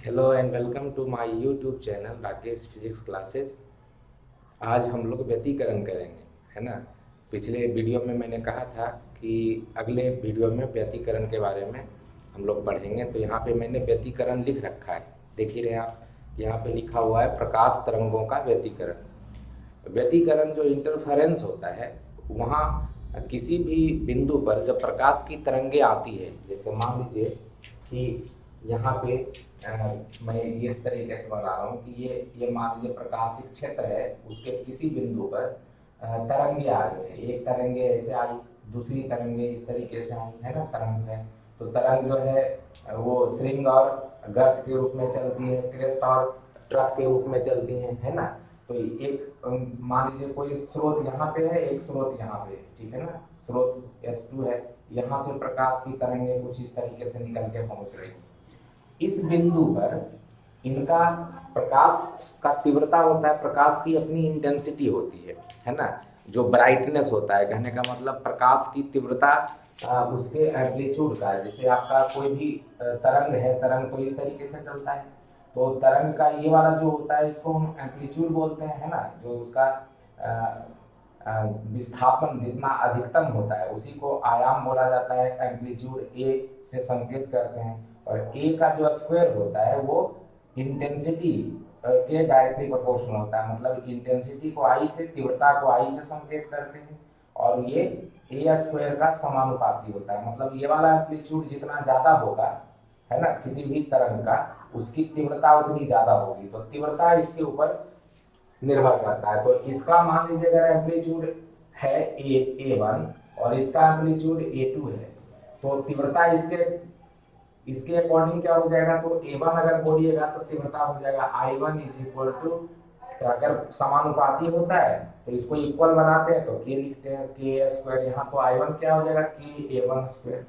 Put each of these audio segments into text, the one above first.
Hello and welcome to my YouTube channel Rakesh physics classes. आज हम लोग व्यतिकरण करेंगे, है ना। पिछले वीडियो में मैंने कहा था कि अगले वीडियो में व्यतिकरण के बारे में हम लोग पढ़ेंगे। तो यहाँ पे मैंने व्यतिकरण लिख रखा है, देख ही रहे आप। यहाँ पे लिखा हुआ है प्रकाश तरंगों का व्यतिकरण। व्यतिकरण जो इंटरफेरेंस होता है, वहाँ किसी भी बिंदु पर जब प्रकाश की तरंगे आती है, जैसे मान लीजिए कि यहाँ पे मैं इस तरीके से बना रहा हूँ कि ये मान लीजिए प्रकाशित क्षेत्र है, उसके किसी बिंदु पर तरंगे आ रही है। एक तरंगे ऐसे आई, दूसरी तरंगे इस तरीके से आई, है ना। तरंग है तो तरंग जो है वो श्रृंग और गर्त के रूप में चलती है, क्रेस्ट और ट्रफ के रूप में चलती है ना। तो एक मान लीजिए कोई स्रोत यहाँ पे है, एक स्रोत यहाँ पे है, ठीक है ना। स्रोत S2 है, यहाँ से प्रकाश की तरंगे कुछ इस तरीके से निकल के पहुंच रही है। इस बिंदु पर इनका प्रकाश का तीव्रता होता है, प्रकाश की अपनी इंटेंसिटी होती है ना। जो ब्राइटनेस होता है, कहने का मतलब प्रकाश की तीव्रता उसके एम्पलीट्यूड का है। जैसे आपका कोई भी तरंग है, तरंग तो इस तरीके से चलता है, तो तरंग का ये वाला जो होता है इसको हम एम्पलीट्यूड बोलते हैं, है ना। जो उसका विस्थापन जितना अधिकतम होता है उसी को आयाम बोला जाता है, एम्पलीट्यूड ए से संकेत करते हैं। और ए का जो स्क्वायर होता है वो इंटेंसिटी के डायरेक्टली प्रोपोर्शनल होता है। मतलब इंटेंसिटी को आई से, तीव्रता को आई से संकेत करते हैं, और ये ए स्क्वायर का समानुपाती होता है। मतलब ये वाला एम्पलीट्यूड जितना ज्यादा होगा, है ना, किसी भी तरंग का, उसकी तीव्रता उतनी ज्यादा होगी। तो तीव्रता इसके ऊपर निर्भर करता है। तो इसका मान लीजिए अगर एम्पलीट्यूड है A1 और इसका एम्पलीट्यूड A2 है, तो तीव्रता इसके अकॉर्डिंग क्या हो जाएगा, तो A1 अगर बोलिएगा तो तीव्रता हो जाएगा I1 इज इक्वल टू, अगर समानुपाती होता है तो इसको इक्वल बनाते हैं तो K लिखते हैं, K स्क्वायर। यहाँ तो I1 क्या हो जाएगा, K A1 स्क्वायर।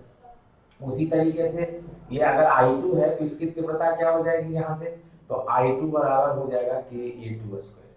उसी तरीके से ये अगर I2 है तो इसकी तीव्रता क्या हो जाएगी यहाँ से, तो I2 बराबर हो जाएगा K A2 स्क्वायर,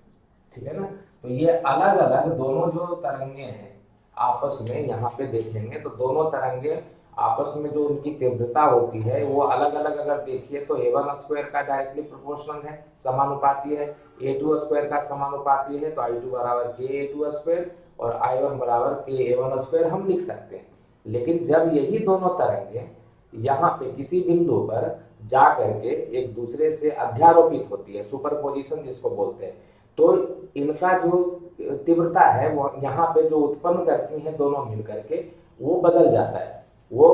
ठीक है ना। तो ये अलग अलग दोनों जो तरंगे हैं आपस में, यहाँ पे देखेंगे तो दोनों तरंगे आपस में जो उनकी तीव्रता होती है वो अलग अलग अगर देखिए तो A1 स्क्वायर का डायरेक्टली प्रोपोर्शनल है, समानुपाती है। A2 स्क्वायर का समानुपाती है, तो I2 बराबर K A2 स्क्वायर और I1 बराबर K A1 स्क्वायर हम लिख सकते हैं। लेकिन जब यही दोनों तरंगे यहाँ पे किसी बिंदु पर जा करके एक दूसरे से अध्यारोपित होती है, सुपरपोजिशन जिसको बोलते हैं, तो इनका जो तीव्रता है वो यहाँ पे जो उत्पन्न करती हैं दोनों मिलकर के, वो बदल जाता है। वो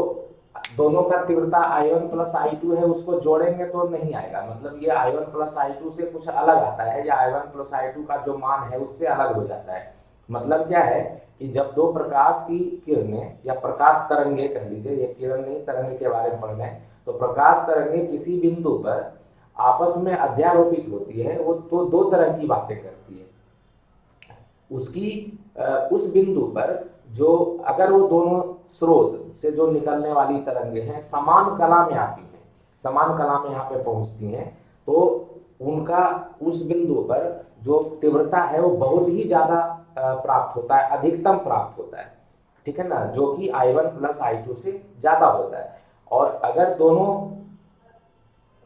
दोनों का तीव्रता I1 प्लस I2 है, उसको जोड़ेंगे तो नहीं आएगा। मतलब ये I1 प्लस I2 से कुछ अलग आता है, या I1 प्लस I2 का जो मान है उससे अलग हो जाता है। मतलब क्या है कि जब दो प्रकाश की किरणें या प्रकाश तरंगे कह लीजिए, ये किरण नहीं तरंगे के बारे में पढ़ रहे हैं, तो प्रकाश तरंगे किसी बिंदु पर आपस में अध्यारोपित होती है, वो तो दो तरह की बातें करती है। उसकी उस बिंदु पर जो अगर वो दोनों स्रोत से जो निकलने वाली तरंगे हैं समान कला में आती हैं, समान कला में यहाँ पे पहुंचती हैं, तो उनका उस बिंदु पर जो तीव्रता है वो बहुत ही ज्यादा प्राप्त होता है, अधिकतम प्राप्त होता है, ठीक है ना, जो कि I1 प्लस I2 से ज्यादा होता है। और अगर दोनों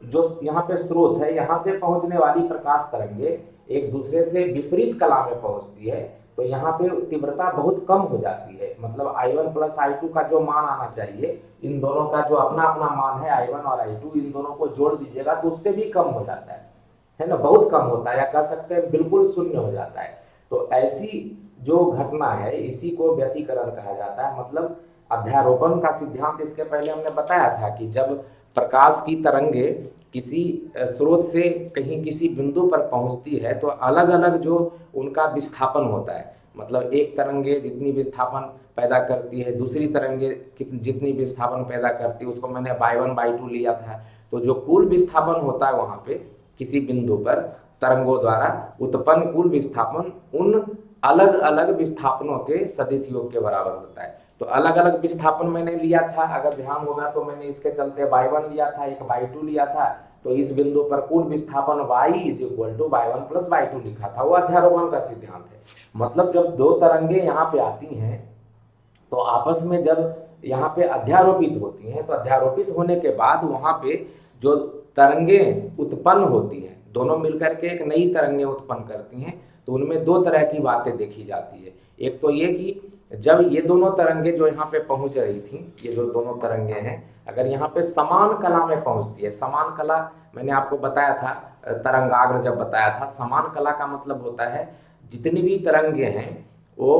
जो यहाँ पे स्रोत है, यहाँ से पहुंचने वाली प्रकाश तरंगे एक दूसरे से विपरीत कला में पहुंचती है, तो यहाँ पे तीव्रता बहुत कम हो जाती है। मतलब I1 प्लस I2 का जो मान आना चाहिए, इन दोनों का जो अपना अपना मान है I1 और I2, इन दोनों को जोड़ दीजिएगा तो उससे भी कम हो जाता है ना, बहुत कम होता है, या कह सकते हैं बिल्कुल शून्य हो जाता है। तो ऐसी जो घटना है इसी को व्यतिकरण कहा जाता है। मतलब अध्यारोपण का सिद्धांत इसके पहले हमने बताया था कि जब प्रकाश की तरंगे किसी स्रोत से कहीं किसी बिंदु पर पहुंचती है तो अलग अलग जो उनका विस्थापन होता है, मतलब एक तरंगे जितनी विस्थापन पैदा करती है, दूसरी तरंगे जितनी विस्थापन पैदा करती है, उसको मैंने बाई 1 बाई 2 लिया था। तो जो कुल विस्थापन होता है वहां पे किसी बिंदु पर तरंगों द्वारा उत्पन्न कुल विस्थापन उन अलग अलग विस्थापनों के सदिश योग के बराबर होता है। तो अलग अलग विस्थापन मैंने लिया था, अगर ध्यान होगा तो मैंने इसके चलते बाई 1 लिया था, एक बाई 2 लिया था। तो इस बिंदु पर कुल विस्थापन y is equal two by 1 plus by 2 लिखा था, वो अध्यारोपण का सिद्धांत है। मतलब जब दो तरंगे यहाँ पे आती हैं तो आपस में जब यहाँ पे अध्यारोपित होती हैं, तो अध्यारोपित होने के बाद वहां पे जो तरंगें उत्पन्न होती हैं, दोनों मिलकर के एक नई तरंगें उत्पन्न करती हैं, तो उनमें दो तरह की बातें देखी जाती है। एक तो ये कि जब ये दोनों तरंगें जो यहाँ पे पहुँच रही थी, ये जो दोनों तरंगें हैं, अगर यहाँ पे समान कला में पहुँचती है, समान कला मैंने आपको बताया था, तरंगाग्र जब बताया था, समान कला का मतलब होता है जितनी भी तरंगें हैं वो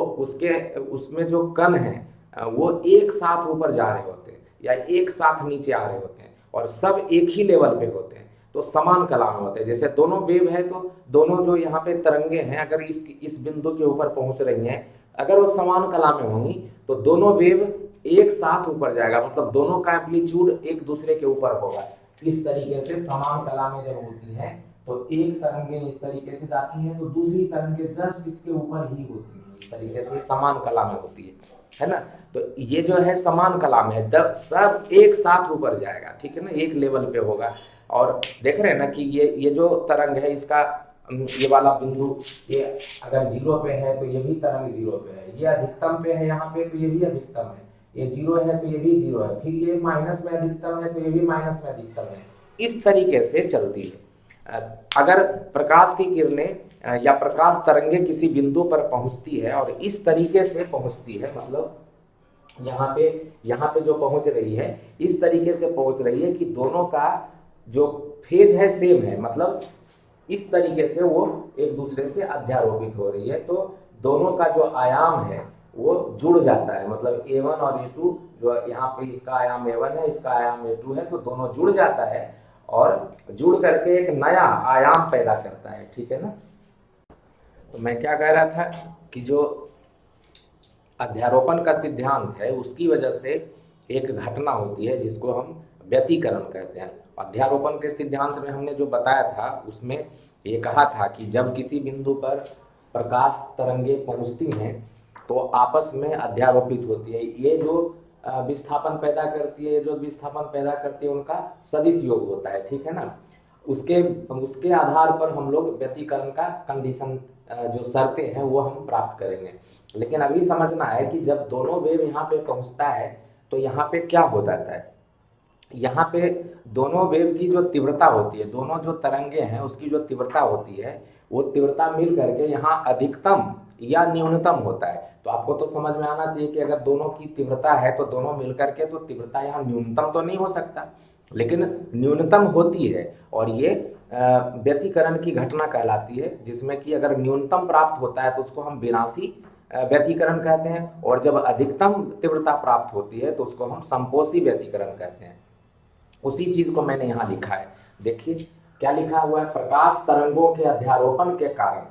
उसमें जो कण हैं वो एक साथ ऊपर जा रहे होते हैं या एक साथ नीचे आ रहे होते हैं और सब एक ही लेवल पे होते हैं, तो समान कला में होते हैं। जैसे दोनों वेव है तो दोनों जो यहाँ पे तरंगे हैं अगर इस बिंदु के ऊपर पहुंच रही हैं, अगर वो समान कला में होंगी तो दोनों वेव एक साथ ऊपर जाएगा, मतलब दोनों का एम्पलीट्यूड एक दूसरे के ऊपर होगा। इस तरीके से समान कला में जब होती है तो एक तरंगे इस तरीके से जाती है तो दूसरी तरंगे जस्ट इसके ऊपर ही होती है, इस तरीके से समान कला में होती है ना। तो ये जो है समान कला में है, जब सब एक साथ ऊपर जाएगा, ठीक है ना, एक लेवल पे होगा। और देख रहे हैं ना कि ये जो तरंग है इसका ये वाला बिंदु ये अगर जीरो पे है तो ये भी तरंग जीरो पे है, ये अधिकतम पे है यहाँ पे तो ये भी अधिकतम है, ये जीरो है तो ये भी जीरो है, फिर ये माइनस में अधिकतम है तो ये भी माइनस में अधिकतम है। इस तरीके से चलती है। अगर प्रकाश की किरणें या प्रकाश तरंगे किसी बिंदु पर पहुंचती है और इस तरीके से पहुंचती है, मतलब यहाँ पे जो पहुंच रही है इस तरीके से पहुंच रही है कि दोनों का जो फेज है सेम है, मतलब इस तरीके से वो एक दूसरे से अध्यारोपित हो रही है, तो दोनों का जो आयाम है वो जुड़ जाता है, मतलब A1 और A2 जो यहाँ पे इसका आयाम A1 है, इसका आयाम A2 है, तो दोनों जुड़ जाता है और जुड़ करके एक नया आयाम पैदा करता है, ठीक है ना। तो मैं क्या कह रहा था कि जो अध्यारोपण का सिद्धांत है उसकी वजह से एक घटना होती है जिसको हम व्यतिकरण कहते हैं। अध्यारोपण के सिद्धांत में हमने जो बताया था उसमें ये कहा था कि जब किसी बिंदु पर प्रकाश तरंगें पहुंचती हैं तो आपस में अध्यारोपित होती है, ये जो विस्थापन पैदा करती है, जो विस्थापन पैदा करती है उनका सदिश योग होता है, ठीक है ना। उसके आधार पर हम लोग व्यतिकरण का कंडीशन जो शर्तें हैं वो हम प्राप्त करेंगे। लेकिन अभी समझना है कि जब दोनों वेव यहाँ पे पहुँचता है तो यहाँ पे क्या हो जाता है, यहाँ पे दोनों वेव की जो तीव्रता होती है, दोनों जो तरंगे हैं उसकी जो तीव्रता होती है वो तीव्रता मिल करके यहाँ अधिकतम या न्यूनतम होता है। तो आपको तो समझ में आना चाहिए कि अगर दोनों की तीव्रता है तो दोनों मिल करके तो तीव्रता यहाँ न्यूनतम तो नहीं हो सकता, लेकिन न्यूनतम होती है और ये व्यतिकरण की घटना कहलाती है, जिसमें कि अगर न्यूनतम प्राप्त होता है तो उसको हम विनाशी व्यतिकरण कहते हैं और जब अधिकतम तीव्रता प्राप्त होती है तो उसको हम संपोषी व्यतिकरण कहते हैं। उसी चीज को मैंने यहाँ लिखा है, देखिए क्या लिखा हुआ है, प्रकाश तरंगों के अध्यारोपण के कारण,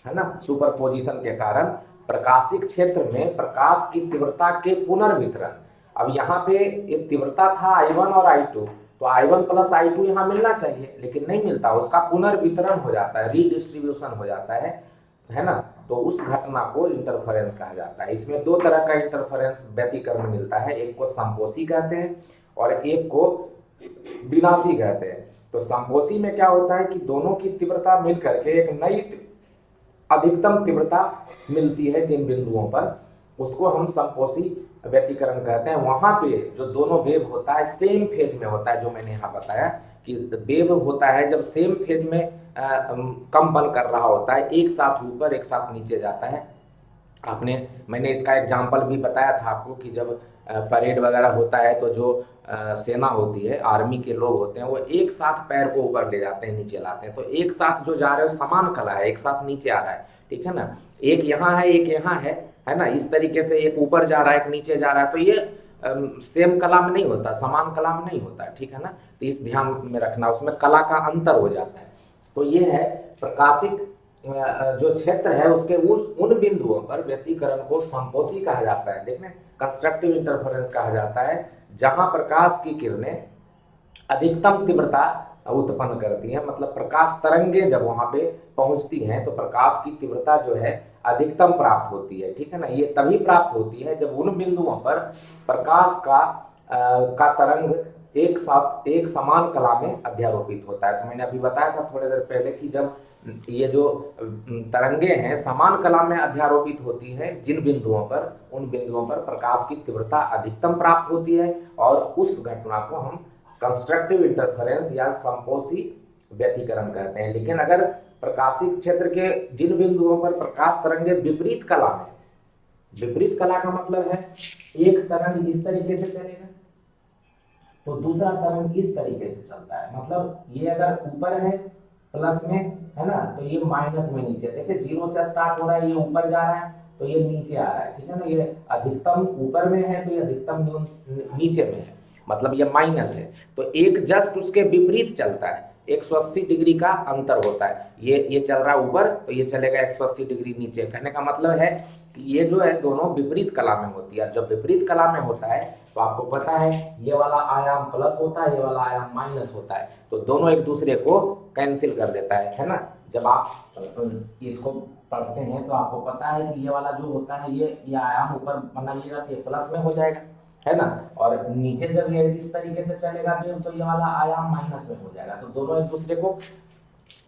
है ना, सुपरपोजिशन के कारण प्रकाशिक क्षेत्र में प्रकाश की तीव्रता के पुनर्वितरण। अब यहाँ पे ये तीव्रता था I1 और I2, तो I1 प्लस I2 यहाँ मिलना चाहिए लेकिन नहीं मिलता, उसका पुनर्वितरण हो जाता है, रीडिस्ट्रीब्यूशन हो जाता है ना। तो उस घटना को इंटरफेरेंस कहा जाता है। इसमें दो तरह का इंटरफेरेंस व्यतिकरण मिलता है, एक को संपोषी कहते हैं और एक को विनाशी कहते हैं। तो संपोषी में क्या होता है कि दोनों की तीव्रता मिल करके एक नई अधिकतम तीव्रता मिलती है जिन बिंदुओं पर, उसको हम संपोषी व्यतिकरण कहते हैं। वहां पे जो दोनों वेव होता है सेम फेज में होता है, जो मैंने यहाँ बताया कि वेव होता है जब सेम फेज में कंपन कर रहा होता है, एक साथ ऊपर एक साथ नीचे जाता है। मैंने इसका एग्जाम्पल भी बताया था आपको कि जब परेड वगैरह होता है तो जो सेना होती है, आर्मी के लोग होते हैं, वो एक साथ पैर को ऊपर ले जाते हैं, नीचे लाते हैं, तो एक साथ जो जा रहे हो समान कला है, एक साथ नीचे आ रहा है, ठीक है ना। एक यहाँ है एक यहाँ है ना, इस तरीके से एक ऊपर जा रहा है एक नीचे जा रहा है, तो ये सेम कला में नहीं होता, समान कला में नहीं होता, ठीक है ना। तो इस ध्यान में रखना, उसमें कला का अंतर हो जाता है। तो ये है प्रकाशिक जो क्षेत्र है उसके उन बिंदुओं पर व्यतिकरण को संपोषी कहा जाता है, देखने कंस्ट्रक्टिव इंटरफेरेंस कहा जाता है, जहां प्रकाश की किरणें अधिकतम तीव्रता उत्पन्न करती हैं, मतलब प्रकाश तरंगे जब वहां पे पहुंचती हैं तो प्रकाश की तीव्रता जो है अधिकतम प्राप्त होती है, ठीक है ना। ये तभी प्राप्त होती है जब उन बिंदुओं पर प्रकाश का तरंग एक साथ एक समान कला में अध्यारोपित होता है। तो मैंने अभी बताया था थोड़ी देर पहले कि जब ये जो तरंगे हैं समान कला में अध्यारोपित होती है जिन बिंदुओं पर, उन बिंदुओं पर प्रकाश की तीव्रता अधिकतम प्राप्त होती है और उस घटना को हम कंस्ट्रक्टिव इंटरफेरेंस या संपोषी व्यतिकरण कहते हैं। लेकिन अगर प्रकाशिक क्षेत्र के जिन बिंदुओं पर प्रकाश तरंगे विपरीत कला में, विपरीत कला का मतलब है एक तरंग इस तरीके से चलेगा तो दूसरा तरंग इस तरीके से चलता है, मतलब ये अगर ऊपर है प्लस में है ना, तो ये माइनस में नीचे, देखिए जीरो से स्टार्ट हो रहा है, ये ऊपर जा रहा है तो ये नीचे आ रहा है, ठीक है ना। ये अधिकतम ऊपर में है तो ये अधिकतम नीचे में है, मतलब ये माइनस है। तो एक जस्ट उसके विपरीत चलता है, 180 डिग्री का अंतर होता है। ये चल रहा है ऊपर तो ये चलेगा 180 डिग्री नीचे। कहने का मतलब है कि ये जो है दोनों विपरीत कला में होती है। जब विपरीत कला में होता है तो आपको पता है ये वाला आयाम प्लस होता है, ये वाला आयाम माइनस होता है, तो दोनों एक दूसरे को कैंसिल कर देता है ना। जब आप इसको पढ़ते हैं तो आपको पता है कि ये वाला जो होता है ये आयाम ऊपर बनाइएगा तो ये प्लस में हो जाएगा, है ना, और नीचे जब ये इस तरीके से चलेगा वेव तो ये वाला आयाम माइनस में हो जाएगा, तो दोनों एक दूसरे को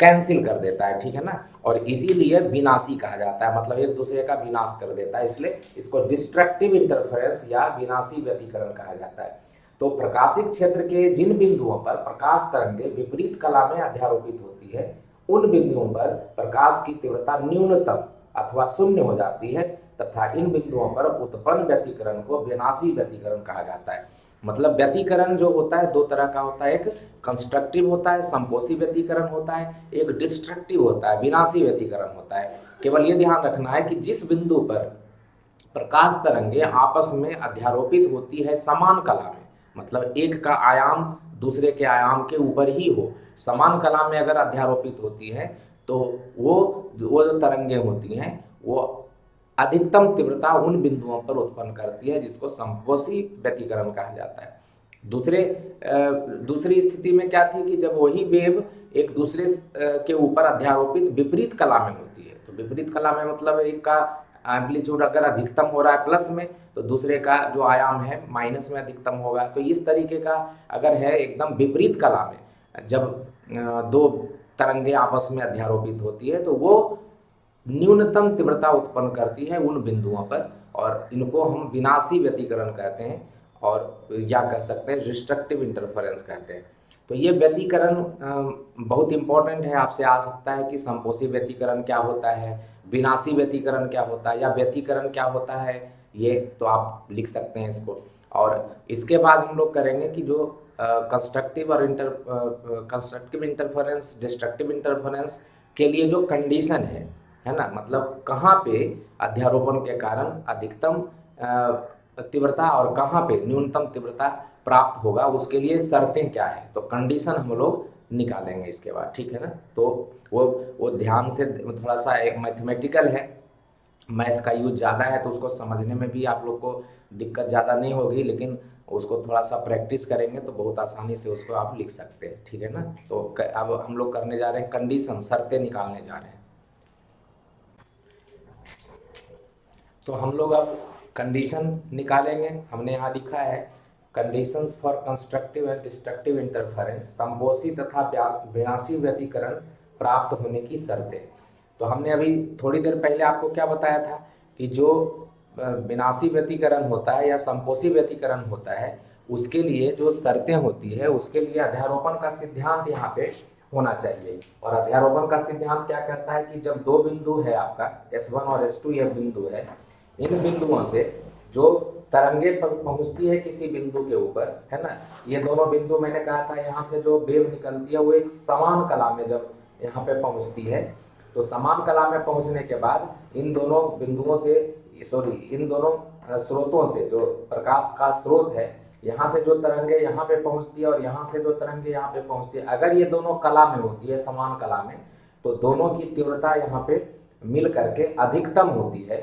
कैंसिल कर देता है, ठीक है ना। और इसीलिए विनाशी कहा जाता है, मतलब एक दूसरे का विनाश कर देता है, इसलिए इसको डिस्ट्रक्टिव इंटरफेरेंस या विनाशी व्यतिकरण कहा जाता है। तो प्रकाशिक क्षेत्र के जिन बिंदुओं पर प्रकाश तरंगे विपरीत कला में अध्यारोपित होती है उन बिंदुओं पर प्रकाश की तीव्रता न्यूनतम अथवा शून्य हो जाती है तथा इन बिंदुओं पर उत्पन्न व्यतिकरण को विनाशी व्यतिकरण कहा जाता है। मतलब व्यतिकरण जो होता है दो तरह का होता है, एक कंस्ट्रक्टिव होता है, संपोषी व्यतिकरण होता है, एक डिस्ट्रक्टिव होता है, विनाशी व्यतिकरण होता है। केवल ये ध्यान रखना है कि जिस बिंदु पर प्रकाश तरंगे आपस में अध्यारोपित होती है समान कला में, मतलब एक का आयाम दूसरे के आयाम के ऊपर ही हो, समान कला में अगर अध्यारोपित होती है तो वो जो तरंगे होती हैं वो अधिकतम तीव्रता उन बिंदुओं पर उत्पन्न करती है जिसको संपोषी व्यतिकरण कहा जाता है। दूसरी स्थिति में क्या थी कि जब वही वेव एक दूसरे के ऊपर अध्यारोपित विपरीत कला में होती है, तो विपरीत कला में मतलब एक का एम्पलीट्यूड अगर अधिकतम हो रहा है प्लस में तो दूसरे का जो आयाम है माइनस में अधिकतम होगा। तो इस तरीके का अगर है एकदम विपरीत कला में जब दो तरंगे आपस में अध्यारोपित होती है तो वो न्यूनतम तीव्रता उत्पन्न करती है उन बिंदुओं पर, और इनको हम विनाशी व्यतिकरण कहते हैं और या कह सकते हैं डिस्ट्रक्टिव इंटरफेरेंस कहते हैं। तो ये व्यतिकरण बहुत इंपॉर्टेंट है, आपसे आ सकता है कि संपोषी व्यतिकरण क्या होता है, विनाशी व्यतिकरण क्या होता है या व्यतिकरण क्या होता है, ये तो आप लिख सकते हैं इसको। और इसके बाद हम लोग करेंगे कि जो कंस्ट्रक्टिव और कंस्ट्रक्टिव इंटरफेरेंस डिस्ट्रक्टिव इंटरफेरेंस के लिए जो कंडीशन है ना, मतलब कहाँ पे अध्यारोपण के कारण अधिकतम तीव्रता और कहाँ पे न्यूनतम तीव्रता प्राप्त होगा, उसके लिए शर्तें क्या है, तो कंडीशन हम लोग निकालेंगे इसके बाद, ठीक है ना। तो वो ध्यान से, थोड़ा सा एक मैथमेटिकल है, मैथ का यूज ज़्यादा है तो उसको समझने में भी आप लोग को दिक्कत ज़्यादा नहीं होगी, लेकिन उसको थोड़ा सा प्रैक्टिस करेंगे तो बहुत आसानी से उसको आप लिख सकते हैं, ठीक है ना। तो अब हम लोग करने जा रहे हैं कंडीशन, शर्तें निकालने जा रहे हैं। तो हम लोग अब कंडीशन निकालेंगे। हमने यहाँ लिखा है conditions for constructive and destructive interference, संपोषी तथा विनाशी व्यतिकरण प्राप्त होने की शर्तें। तो हमने अभी थोड़ी देर पहले आपको क्या बताया था कि जो विनाशी व्यतिकरण होता है या संपोषी व्यतिकरण होता है उसके लिए जो शर्तें होती है उसके लिए अध्यारोपण का सिद्धांत यहाँ पे होना चाहिए। और अध्यारोपण का सिद्धांत क्या कहता है कि जब दो बिंदु है आपका S1 और S2 ये बिंदु है, इन बिंदुओं से जो तरंगे पहुंचती है किसी बिंदु के ऊपर, है ना, ये दोनों बिंदु मैंने कहा था यहाँ से जो वेव निकलती है वो एक समान कला में जब यहाँ पे पहुंचती है, तो समान कला में पहुंचने के बाद इन दोनों बिंदुओं से इन दोनों स्रोतों से जो प्रकाश का स्रोत है यहाँ से जो तरंगे यहाँ पे पहुंचती है और यहाँ से जो तरंगे यहाँ पे पहुंचती है, अगर ये दोनों कला में होती है समान कला में, तो दोनों की तीव्रता यहाँ पे मिल करके अधिकतम होती है।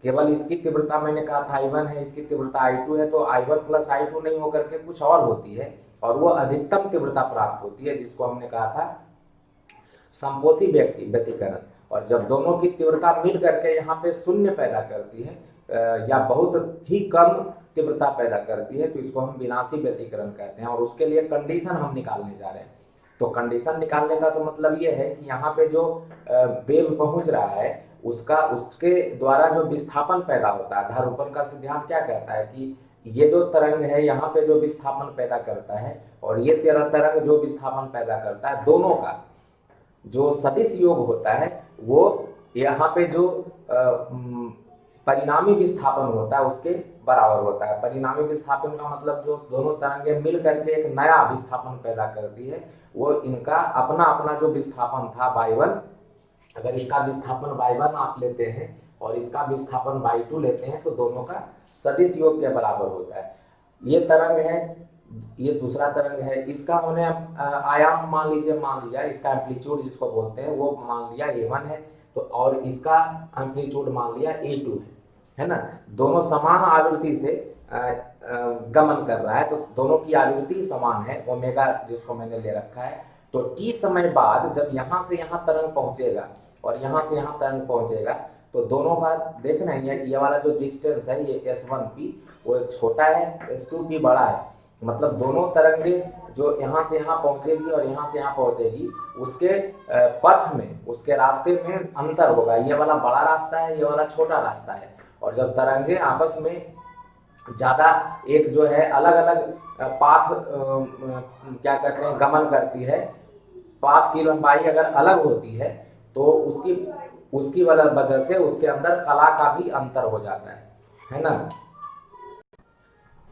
केवल इसकी तीव्रता मैंने कहा था I1 है, इसकी तीव्रता I2 है, तो I1 प्लस I2 नहीं होकर के कुछ और होती है और वो अधिकतम तीव्रता प्राप्त होती है जिसको हमने कहा था संपोषी व्यतिकरण। और जब दोनों की तीव्रता मिल करके यहाँ पे शून्य पैदा करती है या बहुत ही कम तीव्रता पैदा करती है तो इसको हम विनाशी व्यतिकरण कहते हैं। और उसके लिए कंडीशन हम निकालने जा रहे हैं। तो कंडीशन निकालने का तो मतलब ये है कि यहाँ पे जो वेव पहुंच रहा है उसके द्वारा जो विस्थापन पैदा होता है, अध्यारोपण का सिद्धांत क्या कहता है कि ये जो तरंग है यहाँ पे जो विस्थापन पैदा करता है और ये तेरा तरंग जो विस्थापन पैदा करता है, दोनों का जो सदिश योग होता है वो यहाँ पे जो परिणामी विस्थापन होता है उसके बराबर होता है। परिणामी विस्थापन का मतलब जो दोनों तरंगे मिल करके एक नया विस्थापन पैदा करती है, वो इनका अपना अपना जो विस्थापन था y1, अगर इसका विस्थापन y1 आप लेते हैं और इसका विस्थापन y2 लेते हैं तो दोनों का सदिश योग के बराबर होता है। ये तरंग है, ये दूसरा तरंग है, इसका हमने आयाम मान लिया इसका एम्पलीट्यूड जिसको बोलते हैं वो मान लिया a1 है, तो और इसका एम्पलीट्यूड मान लिया a2 है ना। दोनों समान आवृत्ति से गमन कर रहा है, तो दोनों की आवृत्ति समान है, ओमेगा जिसको मैंने ले रखा है। तो t समय बाद जब यहाँ से यहाँ तरंग पहुंचेगा और यहाँ से यहाँ तरंग पहुंचेगा तो दोनों का देखना है, ये वाला जो डिस्टेंस है ये S1p वो छोटा है, S2p बड़ा है, मतलब दोनों तरंगे जो यहाँ से यहाँ पहुंचेगी और यहाँ से यहाँ पहुंचेगी उसके पथ में, उसके रास्ते में अंतर होगा। ये वाला बड़ा रास्ता है, ये वाला छोटा रास्ता है, और जब तरंगे आपस में ज़्यादा एक जो है अलग अलग पाथ क्या कहते हैं गमन करती है, पाथ की लंबाई अगर अलग होती है तो उसकी वजह से उसके अंदर कला का भी अंतर हो जाता है ना।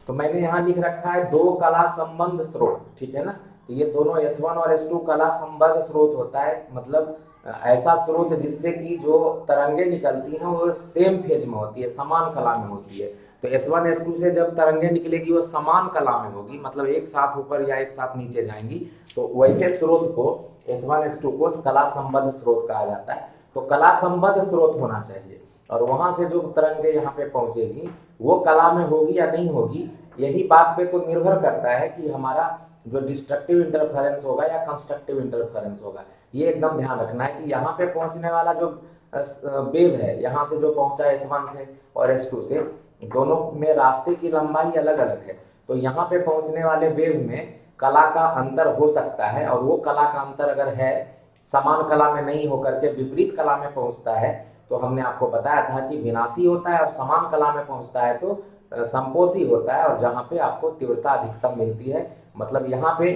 तो मैंने यहाँ लिख रखा है दो कला संबंध स्रोत, ठीक है ना। तो ये दोनों S1 और S2 कला संबंध स्रोत होता है, मतलब ऐसा स्रोत जिससे कि जो तरंगे निकलती हैं वो सेम फेज में होती है, समान कला में होती है। तो S1 S2 से जब तरंगे निकलेगी वो समान कला में होगी, मतलब एक साथ ऊपर या एक साथ नीचे जाएंगी, तो वैसे स्रोत को S1 S2 को कला संबद्ध स्रोत कहा जाता है। तो कला संबद्ध स्रोत होना चाहिए, और वहां से जो तरंगे यहाँ पे पहुंचेगी वो कला में होगी या नहीं होगी, यही बात पे तो निर्भर करता है कि हमारा जो डिस्ट्रक्टिव इंटरफेरेंस होगा या कंस्ट्रक्टिव इंटरफेरेंस होगा। ये एकदम ध्यान रखना है कि यहाँ पे पहुंचने वाला जो वेव है, यहाँ से जो पहुंचा S1 से और S2 से, दोनों में रास्ते की लंबाई अलग अलग है, तो यहाँ पे पहुंचने वाले वेव में कला का अंतर हो सकता है, और वो कला का अंतर अगर है समान कला में नहीं होकर के विपरीत कला में पहुंचता है तो हमने आपको बताया था कि विनाशी होता है, और समान कला में पहुंचता है तो संपोषी होता है, और जहाँ पे आपको तीव्रता अधिकतम मिलती है, मतलब यहाँ पे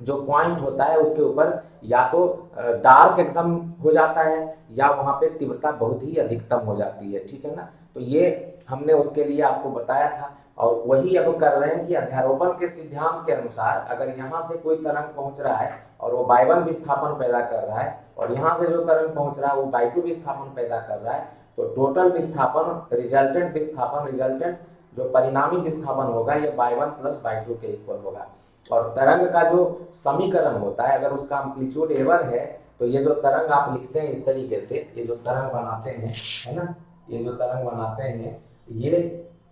जो पॉइंट होता है उसके ऊपर या तो डार्क एकदम हो जाता है या वहाँ पे तीव्रता बहुत ही अधिकतम हो जाती है, ठीक है ना। तो ये हमने उसके लिए आपको बताया था, और वही अब कर रहे हैं कि अध्यारोपण के सिद्धांत के अनुसार अगर यहाँ से कोई तरंग पहुंच रहा है और वो y1 विस्थापन पैदा कर रहा है, और यहाँ से जो तरंग पहुंच रहा है वो y2 विस्थापन पैदा कर रहा है, तो टोटल विस्थापन रिजल्टेंट जो परिणामी विस्थापन होगा ये y1 प्लस y2 के इक्वल होगा। और तरंग का जो समीकरण होता है, अगर उसका एम्पलीट्यूड a1 है तो ये जो तरंग आप लिखते हैं इस तरीके से, ये जो तरंग बनाते हैं, है ना, ये जो तरंग बनाते हैं, ये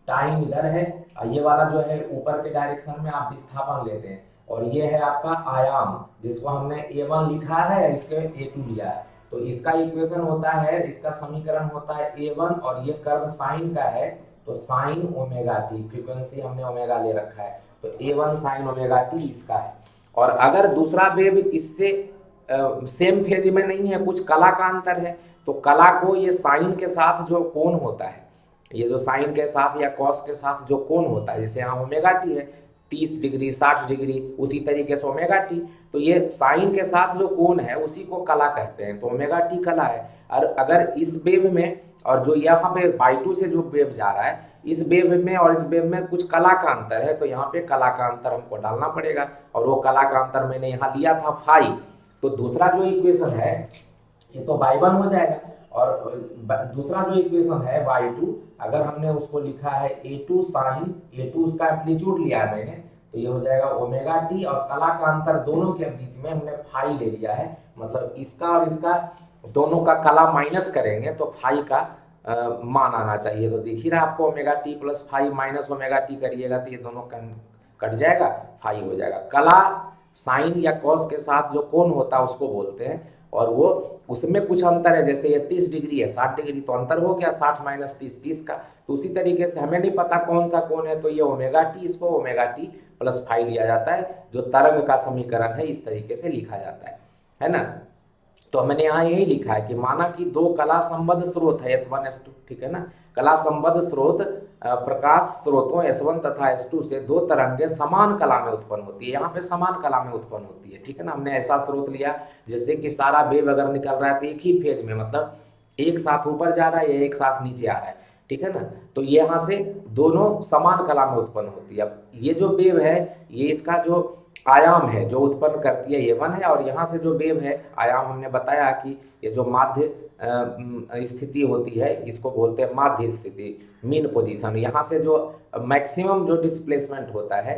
टाइम इधर है, ये वाला जो है ऊपर के डायरेक्शन में आप विस्थापन लेते हैं, और ये है आपका आयाम जिसको हमने a1 लिखा है, इसके a2 लिया है। तो इसका इक्वेशन होता है, इसका समीकरण होता है a1, और ये कर्व साइन का है तो साइन ओमेगा टी, फ्रीक्वेंसी हमने ओमेगा ले रखा है, तो a1 साइन ओमेगा टी इसका है। और अगर दूसरा वेव इससे सेम फेज में नहीं है, कुछ कला का अंतर है, तो कला को ये साइन के साथ जो कोण होता है, ये जो साइन के साथ या कॉस के साथ जो कोण होता है, जैसे यहाँ ओमेगा टी है 30 डिग्री 60 डिग्री, उसी तरीके से ओमेगा टी, तो ये साइन के साथ जो कोण है उसी को कला कहते हैं, तो ओमेगा टी कला है। और अगर इस वेव में और जो यहाँ पे y2 से जो वेव जा रहा है, इस वेव में और इस वेव में कुछ कला का अंतर है, तो यहाँ पे कला का अंतर हमको डालना पड़ेगा, और वो कला का अंतर मैंने यहाँ लिया था फाई। तो दूसरा जो इक्वेशन है ये तो y1 हो जाएगा, और दूसरा जो इक्वेशन है y2, अगर हमने उसको लिखा है a2 साइन, a2 उसका एम्पलीट्यूड लिया है मैंने, तो ये हो जाएगा ओमेगा टी, और कला का अंतर दोनों के बीच में हमने फाई ले लिया है, मतलब इसका और इसका दोनों का कला माइनस करेंगे तो फाई का मान आना चाहिए। तो दिख ही रहा आपको omega t plus phi minus omega t करिएगा तो ये दोनों कट जाएगा, फाई हो जाएगा। कला साइन या कॉस के साथ जो कोण होता है उसको बोलते हैं, और वो उसमें कुछ अंतर है, जैसे ये 30 डिग्री है 60 डिग्री, तो अंतर हो गया 60 माइनस 30 30 का। तो उसी तरीके से हमें नहीं पता कौन सा कोण है, तो ये ओमेगा टी, इसको ओमेगा टी प्लस फाई लिया जाता है, जो तरंग का समीकरण है इस तरीके से लिखा जाता है ना। तो मैंने यहाँ यही लिखा है कि माना कि दो कला संबद्ध स्रोत है S1 S2, ठीक है ना। कला संबद्ध स्रोत प्रकाश स्रोतों S1 तथा S2 से दो तरंगें समान कला में उत्पन्न होती है। यहाँ पे समान कला में उत्पन्न होती है, ठीक है ना। हमने ऐसा स्रोत लिया जैसे कि सारा वेव अगर निकल रहा है तो एक ही फेज में, मतलब एक साथ ऊपर जा रहा है या एक साथ नीचे आ रहा है, ठीक है ना। तो ये यहाँ से दोनों समान कला में उत्पन्न होती है। अब ये जो वेव है ये इसका जो आयाम है जो उत्पन्न करती है ये 1 है, और यहाँ से जो वेव है आयाम हमने बताया कि ये जो माध्य स्थिति होती है इसको बोलते हैं माध्य स्थिति, मीन पोजीशन। यहाँ से जो मैक्सिमम जो डिस्प्लेसमेंट होता है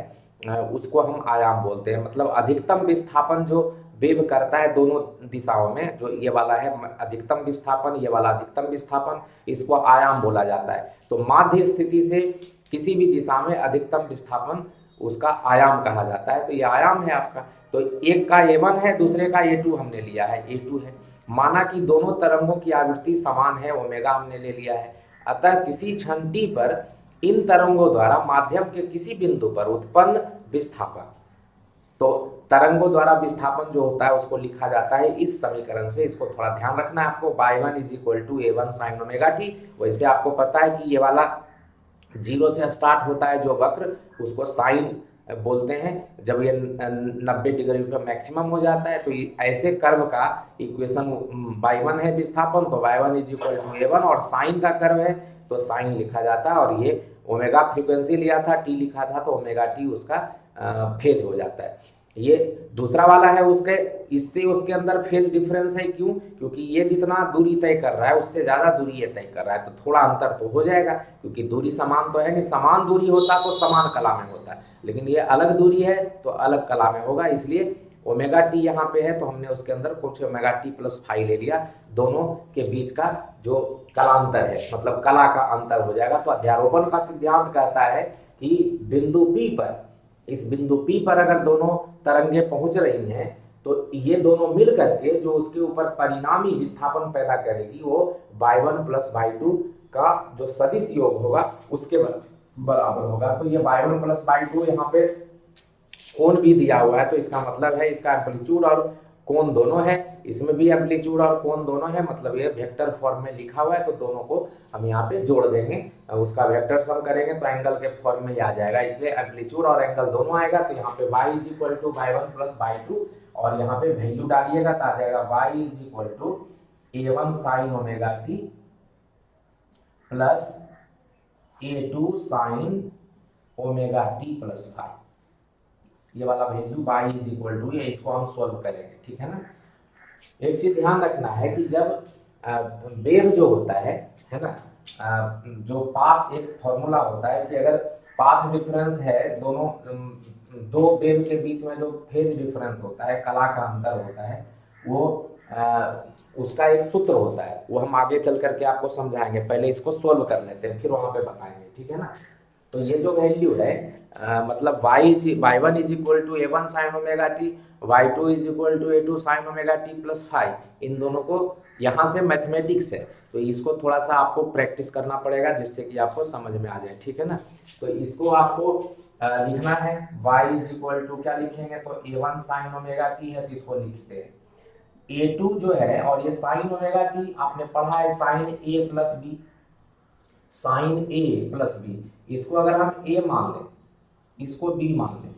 उसको हम आयाम बोलते हैं। मतलब अधिकतम विस्थापन जो वेव करता है दोनों दिशाओं में, जो ये वाला है अधिकतम विस्थापन, ये वाला अधिकतम विस्थापन, इसको आयाम बोला जाता है। तो माध्य स्थिति से किसी भी दिशा में अधिकतम विस्थापन उसका आयाम कहा जाता है। तो ये आयाम है आपका। तो एक का A1 है, दूसरे का A2 हमने लिया है, A2 है। माना कि दोनों तरंगों की आवृत्ति समान है, ओमेगा हमने ले लिया है। अतः किसी क्षण t पर इन तरंगों द्वारा माध्यम के किसी बिंदु पर उत्पन्न विस्थापन, तो तरंगों द्वारा विस्थापन जो होता है उसको लिखा जाता है इस समीकरण से। इसको थोड़ा ध्यान रखना है आपको, y1 = A1 sin omega t। वैसे आपको पता है कि ये वाला 0 से स्टार्ट होता है जो वक्र, उसको साइन बोलते हैं। जब ये 90 डिग्री पे मैक्सिमम हो जाता है तो ऐसे कर्व का इक्वेशन y1 है विस्थापन, तो y1 = A1, और साइन का कर्व है तो साइन लिखा जाता है। और ये ओमेगा फ्रीक्वेंसी लिया था, t लिखा था, तो ओमेगा t उसका फेज हो जाता है। ये दूसरा वाला है उसके, इससे उसके अंदर फेज डिफरेंस है। क्यों? क्योंकि ये जितना दूरी तय कर रहा है उससे ज्यादा दूरी ये तय कर रहा है, तो थोड़ा अंतर तो हो जाएगा, क्योंकि दूरी समान तो है नहीं। समान दूरी होता तो समान कला में होता है, लेकिन ये अलग दूरी है तो अलग कला में होगा। इसलिए ओमेगा टी यहाँ पे है तो हमने उसके अंदर कुछ ओमेगा टी प्लस फाई ले लिया, दोनों के बीच का जो कलांतर है, मतलब कला का अंतर हो जाएगा। तो अध्यारोपण का सिद्धांत कहता है कि बिंदु P पर, इस बिंदु P पर अगर दोनों तरंगे पहुंच रही हैं तो ये दोनों मिल करके जो उसके ऊपर परिणामी विस्थापन पैदा करेगी वो y1 + y2 का जो सदिश योग होगा उसके बराबर होगा। तो ये y1 + y2 यहाँ पे कोण भी दिया हुआ है, तो इसका मतलब है इसका एम्पलीट्यूड और कोण दोनों है। इसमें भी एम्पलीट्यूड और कोण दोनों है, मतलब ये वेक्टर फॉर्म में लिखा हुआ है। तो दोनों को हम यहाँ पे जोड़ देंगे, उसका वेक्टर सम करेंगे तो एंगल के फॉर्म में आ जाएगा। इसलिए एम्पलीट्यूड और एंगल दोनों आएगा। तो यहाँ पे y = y1 + y2, और यहाँ पे वैल्यू डालिएगा तो आ जाएगा y = A1 sin omega t plus A2 sin omega t plus phi. ये वाला वैल्यू y = ये, इसको हम सोल्व करेंगे, ठीक है ना। एक चीज ध्यान रखना है कि जब वेव जो होता है ना, जो पाथ, एक फॉर्मूला होता है कि अगर पाथ डिफरेंस है दोनों दो वेव के बीच में, जो फेज डिफरेंस होता है, कला का अंतर होता है, वो उसका एक सूत्र होता है, वो हम आगे चल करके आपको समझाएंगे। पहले इसको सोल्व कर लेते हैं फिर वहां पे बताएंगे, ठीक है ना। तो ये जो वैल्यू है मतलब y1 = A1 sin omega t, y2 = A2 sin omega t plus phi, इन दोनों को यहाँ से मैथमेटिक्स है तो इसको थोड़ा सा आपको प्रैक्टिस करना पड़ेगा जिससे कि आपको समझ में आ जाए, ठीक है ना। तो इसको आपको लिखना है y = क्या लिखेंगे, तो A1 sin ओमेगा t है तो इसको लिखते हैं A2 जो है, और ये sin ओमेगा t आपने पढ़ा है sin A + b, sin A + b, इसको अगर हम A मान लें, इसको B मान लें,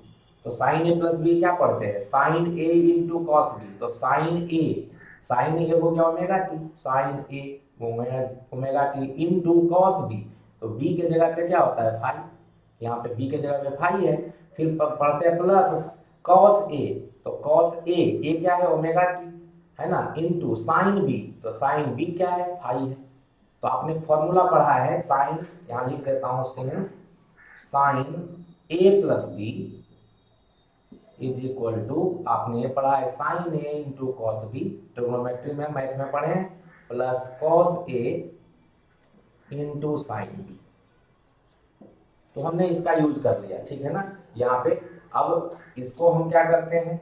तो sin A + b क्या पढ़ते हैं, sin A × cos b। तो sin A हो गया omega t, sin A omega t × cos b, तो b के जगह पे क्या होता है फाई, यहाँ पे b के जगह पे फाई है। फिर पढ़ते हैं प्लस cos A, तो cos A क्या है ओमेगा t है ना, इनटू sin B, तो sin B क्या है फाई है। तो आपने फॉर्मूला पढ़ा है साइन, यहाँ लिख देता हूँ सिंस sin A + b = आपने ये पढ़ा है sin A × cos b, trigonometry में मैथ में पढ़े, plus cos A × sin b। तो हमने इसका यूज कर लिया, ठीक है ना यहाँ पे। अब इसको हम क्या करते हैं,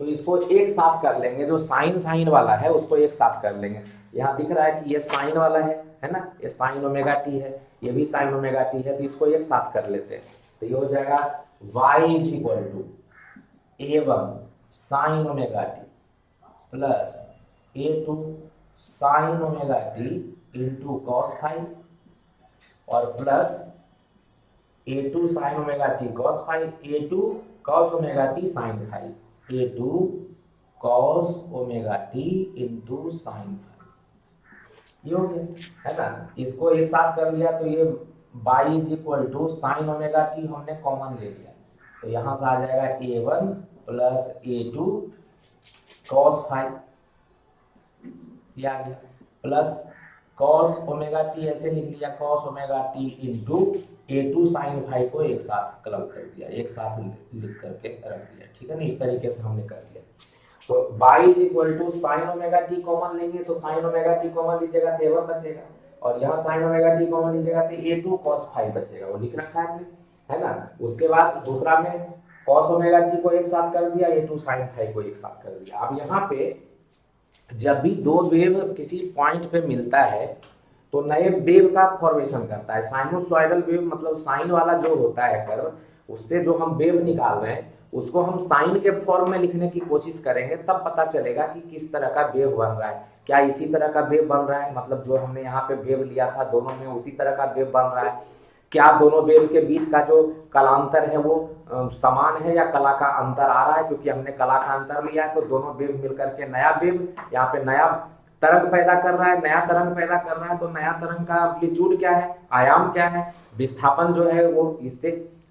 तो इसको एक साथ कर लेंगे, जो साइन वाला है उसको एक साथ कर लेंगे। यहाँ दिख रहा है कि ये साइन वाला है ना, ये sin ओमेगा t है, ये भी sin ओमेगा t है, तो इसको एक साथ कर लेते हैं। तो ये हो जाएगा y = A1 sin omega t plus A2 sine omega t into cos phi और plus A2 sine omega t cos phi, A2 cos omega t sine phi, A2 cos omega t into sine phi. ये हो गया, है ना। इसको एक साथ कर लिया तो ये y is equal to sine omega t हमने कॉमन ले लिया, तो यहां से आ जाएगा A1 plus A2 cos phi, ये आ गया, प्लस कॉस ओमेगा टी ऐसे लिख लिया, cos omega t into A2 sine phi को एक साथ क्लब कर दिया, एक साथ लिख करके रख दिया, ठीक है ना। इस तरीके से हमने कर दिया। तो y is equal to sine omega t common लेंगे तो साइन ओमेगा टी कॉमन लीजिएगा तो A1 बचेगा, और यहाँ साइन ओमेगा टी कॉमन लीजिएगा तो A2 cos फाई बचेगा, वो लिख रखा है हमने, है ना। उसके बाद दूसरा में cos ओमेगा टी को एक साथ कर दिया, A2 साइन फाई को एक साथ कर दिया। अब यहाँ पे जब भी दो वेव किसी पॉइंट पे मिलता है तो नए वेव का फॉर्मेशन करता है। साइनोसॉइडल वेव मतलब साइन वाला जो होता है कर्व, उससे जो हम वेव निकाल रहे हैं उसको हम साइन के फॉर्म में लिखने की कोशिश करेंगे, तब पता चलेगा कि किस तरह का वेव बन रहा है। क्या इसी तरह का वेव बन रहा है, मतलब जो हमने यहाँ पे वेव लिया था दोनों में उसी तरह का वेव बन रहा है। क्या दोनों वेव के बीच का जो कलांतर है वो समान है या कला का अंतर आ रहा है, क्योंकि हमने कला का अंतर लिया है तो दोनों वेव मिलकर के नया वेव यहाँ पे नया तरंग पैदा कर रहा है, नया तरंग पैदा कर रहा है। तो नया तरंग का एम्पलीट्यूड क्या है, आयाम क्या है, विस्थापन जो है वो इससे,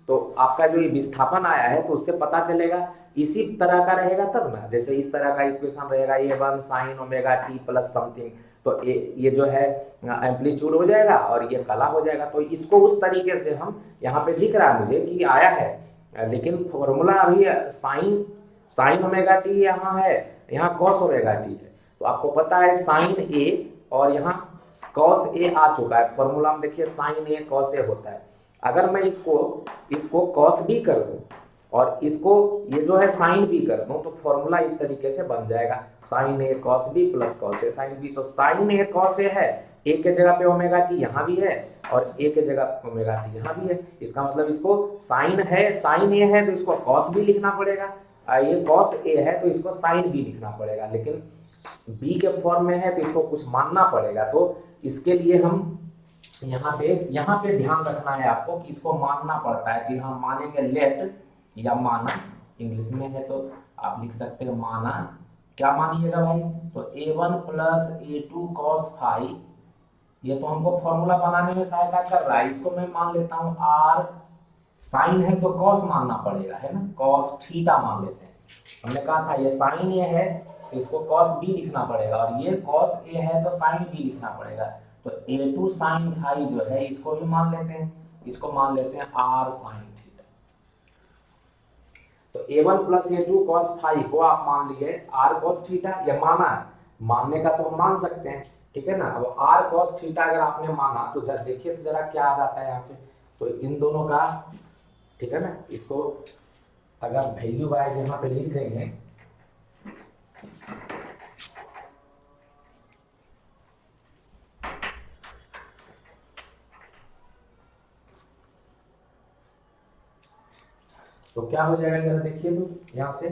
तो आपका जो ये विस्थापन आया है तो उससे पता चलेगा इसी तरह का रहेगा तब ना। जैसे इस तरह का इक्वेशन रहेगा A1 sign omega t plus something, तो ये जो है एम्पलीट्यूड हो जाएगा और ये कला हो जाएगा। तो इसको उस तरीके से हम यहाँ पे दिख रहा है मुझे कि आया है, लेकिन फॉर्मूला अभी साइन ओमेगा टी यहाँ है, यहाँ कॉस ओमेगा टी है। तो आपको पता है साइन ए और यहाँ कॉस ए आ चुका है, फॉर्मूला में देखिए साइन ए कॉस ए होता है। अगर मैं इसको कॉस बी कर दूं और इसको ये जो है साइन बी कर दूं तो फॉर्मूला इस तरीके से बन जाएगा, sign A cos B plus cos A sine B. तो साइन ए कॉस ए है, ए के जगह पे ओमेगा टी यहाँ भी है और ए के जगह ओमेगा टी यहाँ भी है। इसका मतलब इसको साइन है, साइन ए है तो इसको कॉस बी लिखना पड़ेगा, ये कॉस ए है तो इसको साइन बी लिखना पड़ेगा, लेकिन बी के फॉर्म में है तो इसको कुछ मानना पड़ेगा। तो इसके लिए हम यहाँ पे ध्यान रखना है आपको कि इसको मानना पड़ता है कि हम मानेंगे लेट या माना, इंग्लिश में है तो आप लिख सकते हैं माना। क्या मानिएगा भाई, तो A1 plus A2 cos phi, ये तो हमको फॉर्मूला बनाने में सहायता कर रहा है। इसको मैं मान लेता हूँ R, साइन है तो cos मानना पड़ेगा, है ना, cos थीटा मान लेते हैं। हमने कहा था ये साइन ए है तो इसको cos बी लिखना पड़ेगा, और ये cos ए है तो साइन बी लिखना पड़ेगा। तो A2 साइन फाई जो है इसको भी मान लेते हैं, इसको मान लेते हैं R साइन थीटा। तो A1 plus A2 cos phi को आप मान लिए R cos थीटा, ये माना है, मानने का तो हम मान सकते हैं, ठीक है ना। अब R cos थीटा अगर आपने माना तो जरा देखिए तो जरा क्या आ जाता है यहाँ पे, तो इन दोनों का, ठीक है ना, इसको अगर वैल्यू वाइज यहाँ पे लिख देंगे तो क्या हो जाएगा जरा देखिए तो यहाँ से,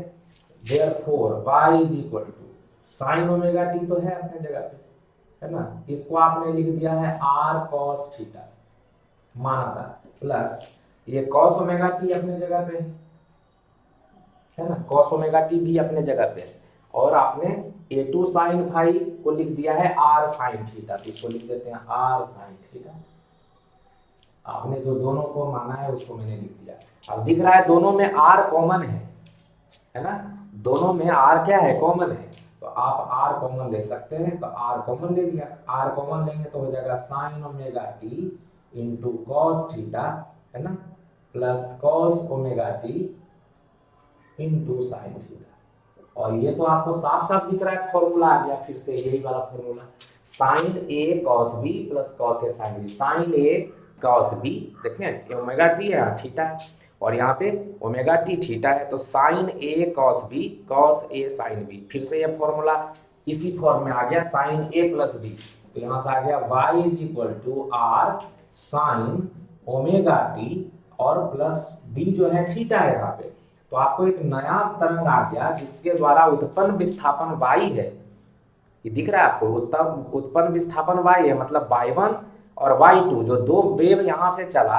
therefore y is equal to sine omega t तो है अपने जगह पे, है ना, इसको आपने लिख दिया है R cos थीटा माना था, प्लस ये cos ओमेगा टी अपने जगह पे है ना, cos ओमेगा टी भी अपने जगह पे है, और आपने A2 साइन फाई को लिख दिया है R साइन थीटा, तो इसको लिख देते हैं R साइन थीटा। आपने जो दोनों को माना है उसको मैंने लिख दिया। अब दिख रहा है दोनों में R कॉमन है ना, दोनों में R क्या है, कॉमन है, तो आप R कॉमन ले सकते हैं, तो R कॉमन ले लिया। R कॉमन लेंगे तो हो जाएगा sign omega t into cos theta, है ना, plus cos omega t into sine theta. और ये तो आपको साफ साफ दिख रहा है, फॉर्मूला आ गया फिर से यही वाला formula, sign A cos B plus cos A sine B. Sign A cos B, देखें ओमेगा टी है थीटा है, और यहाँ पे ओमेगा टी थीटा है, तो sign A cos B cos A sine B. फिर से ये फॉर्मूला इसी फॉर्म में आ गया, साइन ए प्लस बी, तो यहाँ से आ गया y is equal to r sine omega t और प्लस बी जो है थीटा है यहाँ पे, तो आपको एक नया तरंग आ गया जिसके द्वारा उत्पन्न विस्थापन y है, ये दिख रहा है आपको, उत्पन्न विस्थापन y है, मतलब y1 और y2 जो दो वेव यहाँ से चला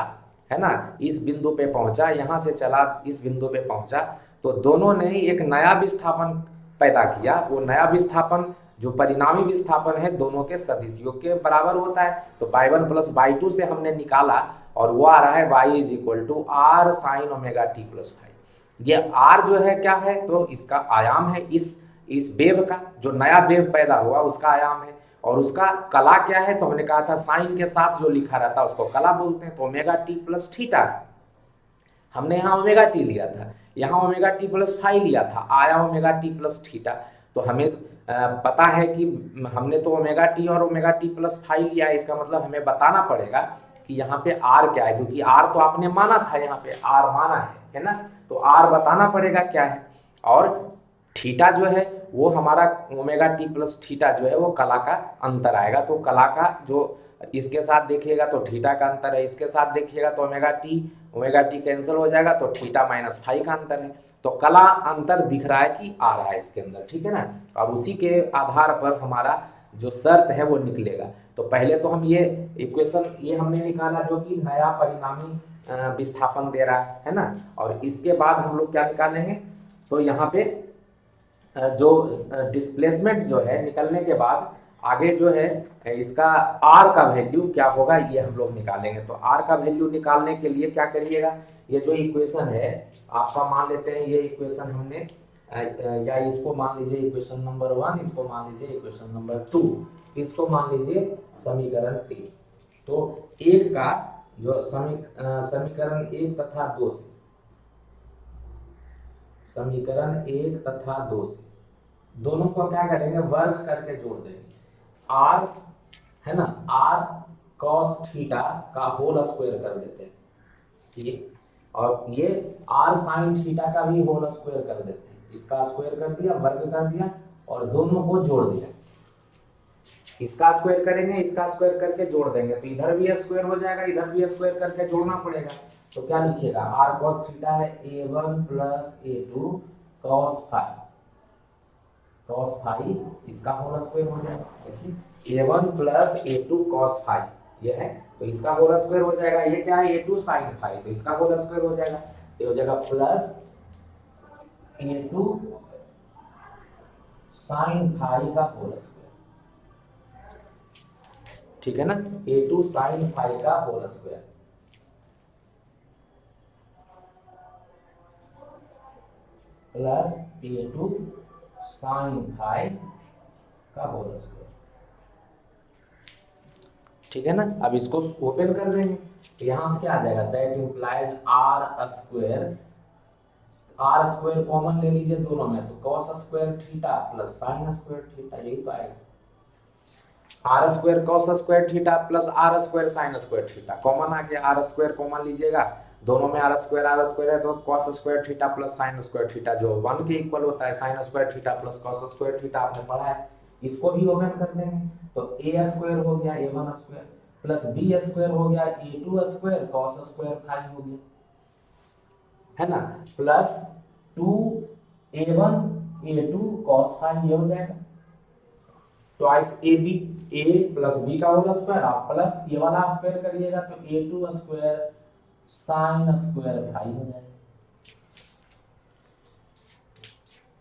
है ना, इस बिंदु पे पहुंचा, यहाँ से चला इस बिंदु पे पहुंचा, तो दोनों ने एक नया विस्थापन पैदा किया। वो नया विस्थापन जो परिणामी विस्थापन है दोनों के सदिश योग के बराबर होता है। तो y1 प्लस y2 से हमने निकाला और वो आ रहा है y is equal to r sine omega t plus five. ये r जो है क्या है, तो इसका आयाम है, इस वेव का जो नया वेव पैदा हुआ उसका आयाम है। और उसका कला क्या है, तो हमने कहा था साइन के साथ जो लिखा रहता है उसको कला बोलते हैं। तो ओमेगा टी प्लस थीटा हमने यहाँ ओमेगा टी लिया था, यहाँ ओमेगा टी प्लस फाइव लिया था, आया ओमेगा टी प्लस थीटा। तो हमें पता है कि हमने तो ओमेगा टी और ओमेगा टी प्लस फाइव लिया है, इसका मतलब हमें बताना पड़ेगा कि यहाँ पे आर क्या है, क्योंकि आर तो आपने माना था, यहाँ पे आर माना है ना, तो आर बताना पड़ेगा क्या है। और थीटा जो है वो हमारा ओमेगा टी प्लस थीटा जो है वो कला का अंतर आएगा। तो कला का जो इसके साथ देखिएगा तो थीटा का अंतर है, इसके साथ देखिएगा तो ओमेगा टी कैंसिल हो जाएगा, तो थीटा माइनस फाइव का अंतर है। तो कला अंतर दिख रहा है कि आ रहा है इसके अंदर, ठीक है ना। और उसी के आधार पर हमारा जो शर्त है वो निकलेगा। तो पहले तो हम ये इक्वेशन ये हमने निकाला जो कि नया परिणामी विस्थापन दे रहा है ना। और इसके बाद हम लोग क्या निकालेंगे, तो यहाँ पे जो डिस्प्लेसमेंट जो है निकलने के बाद आगे जो है इसका आर का वैल्यू क्या होगा ये हम लोग निकालेंगे। तो आर का वैल्यू निकालने के लिए क्या करिएगा, ये जो इक्वेशन है आपका मान लेते हैं, ये इक्वेशन हमने या इसको मान लीजिए इक्वेशन नंबर 1, इसको मान लीजिए इक्वेशन नंबर 2, इसको मान लीजिए समीकरण 3। तो एक का जो समीकरण 1 तथा 2 से, समीकरण 1 तथा 2 से दोनों को क्या करेंगे, वर्ग करके जोड़ देंगे। आर है ना, आर कॉस थीटा का होल स्क्वायर कर देते हैं, ये और ये आर साइन थीटा का भी होल स्क्वायर कर देते हैं। इसका स्क्वायर कर दिया, वर्ग कर दिया और दोनों को जोड़ दिया। इसका स्क्वायर करेंगे, इसका स्क्वायर करके जोड़ देंगे, तो इधर भी स्क्वायर हो जाएगा, इधर भी स्क्वायर करके जोड़ना पड़ेगा। तो क्या लिखिएगा, आर कॉस थीटा है a1 plus a2 cos five, cos five इसका होल स्क्वायर हो जाएगा। देखिए a1 plus a2 cos phi ये है, तो इसका होल स्क्वायर हो जाएगा। ये क्या है, a2 साइन फाइव, तो इसका होल स्क्वायर हो जाएगा। ये हो जाएगा प्लस a2 साइन फाइव का होल स्क्वायर, ठीक है ना, a2 साइन फाइव का whole square plus a2 sine five का होल स्क्वायर, ठीक है ना। अब इसको ओपन कर देंगे, तो यहां से क्या आ जाएगा, that implies R square common ले लीजिए दोनों में, तो cos square theta plus sine square theta, यही तो आएगा। R square cos square theta plus R square sine square theta common आ गया, आर स्क्वायर कॉमन लीजिएगा, दोनों में आर स्क्वायर है, तो cos square theta plus sine square theta जो 1 के इक्वल होता है, sign square theta plus cos square theta आपने पढ़ा है। इसको भी ओपन कर देंगे, तो ए स्क्वायर हो गया a1 square plus B square हो गया a2 square cos square five हो गया, है ना, plus 2a1 a2 cos phi ये हो जाएगा। ट्वाइस ए प्लस बी का होल स्क्वायर, आप प्लस ये वाला स्क्वायर करिएगा तो a2 square sine square five हो जाएगा,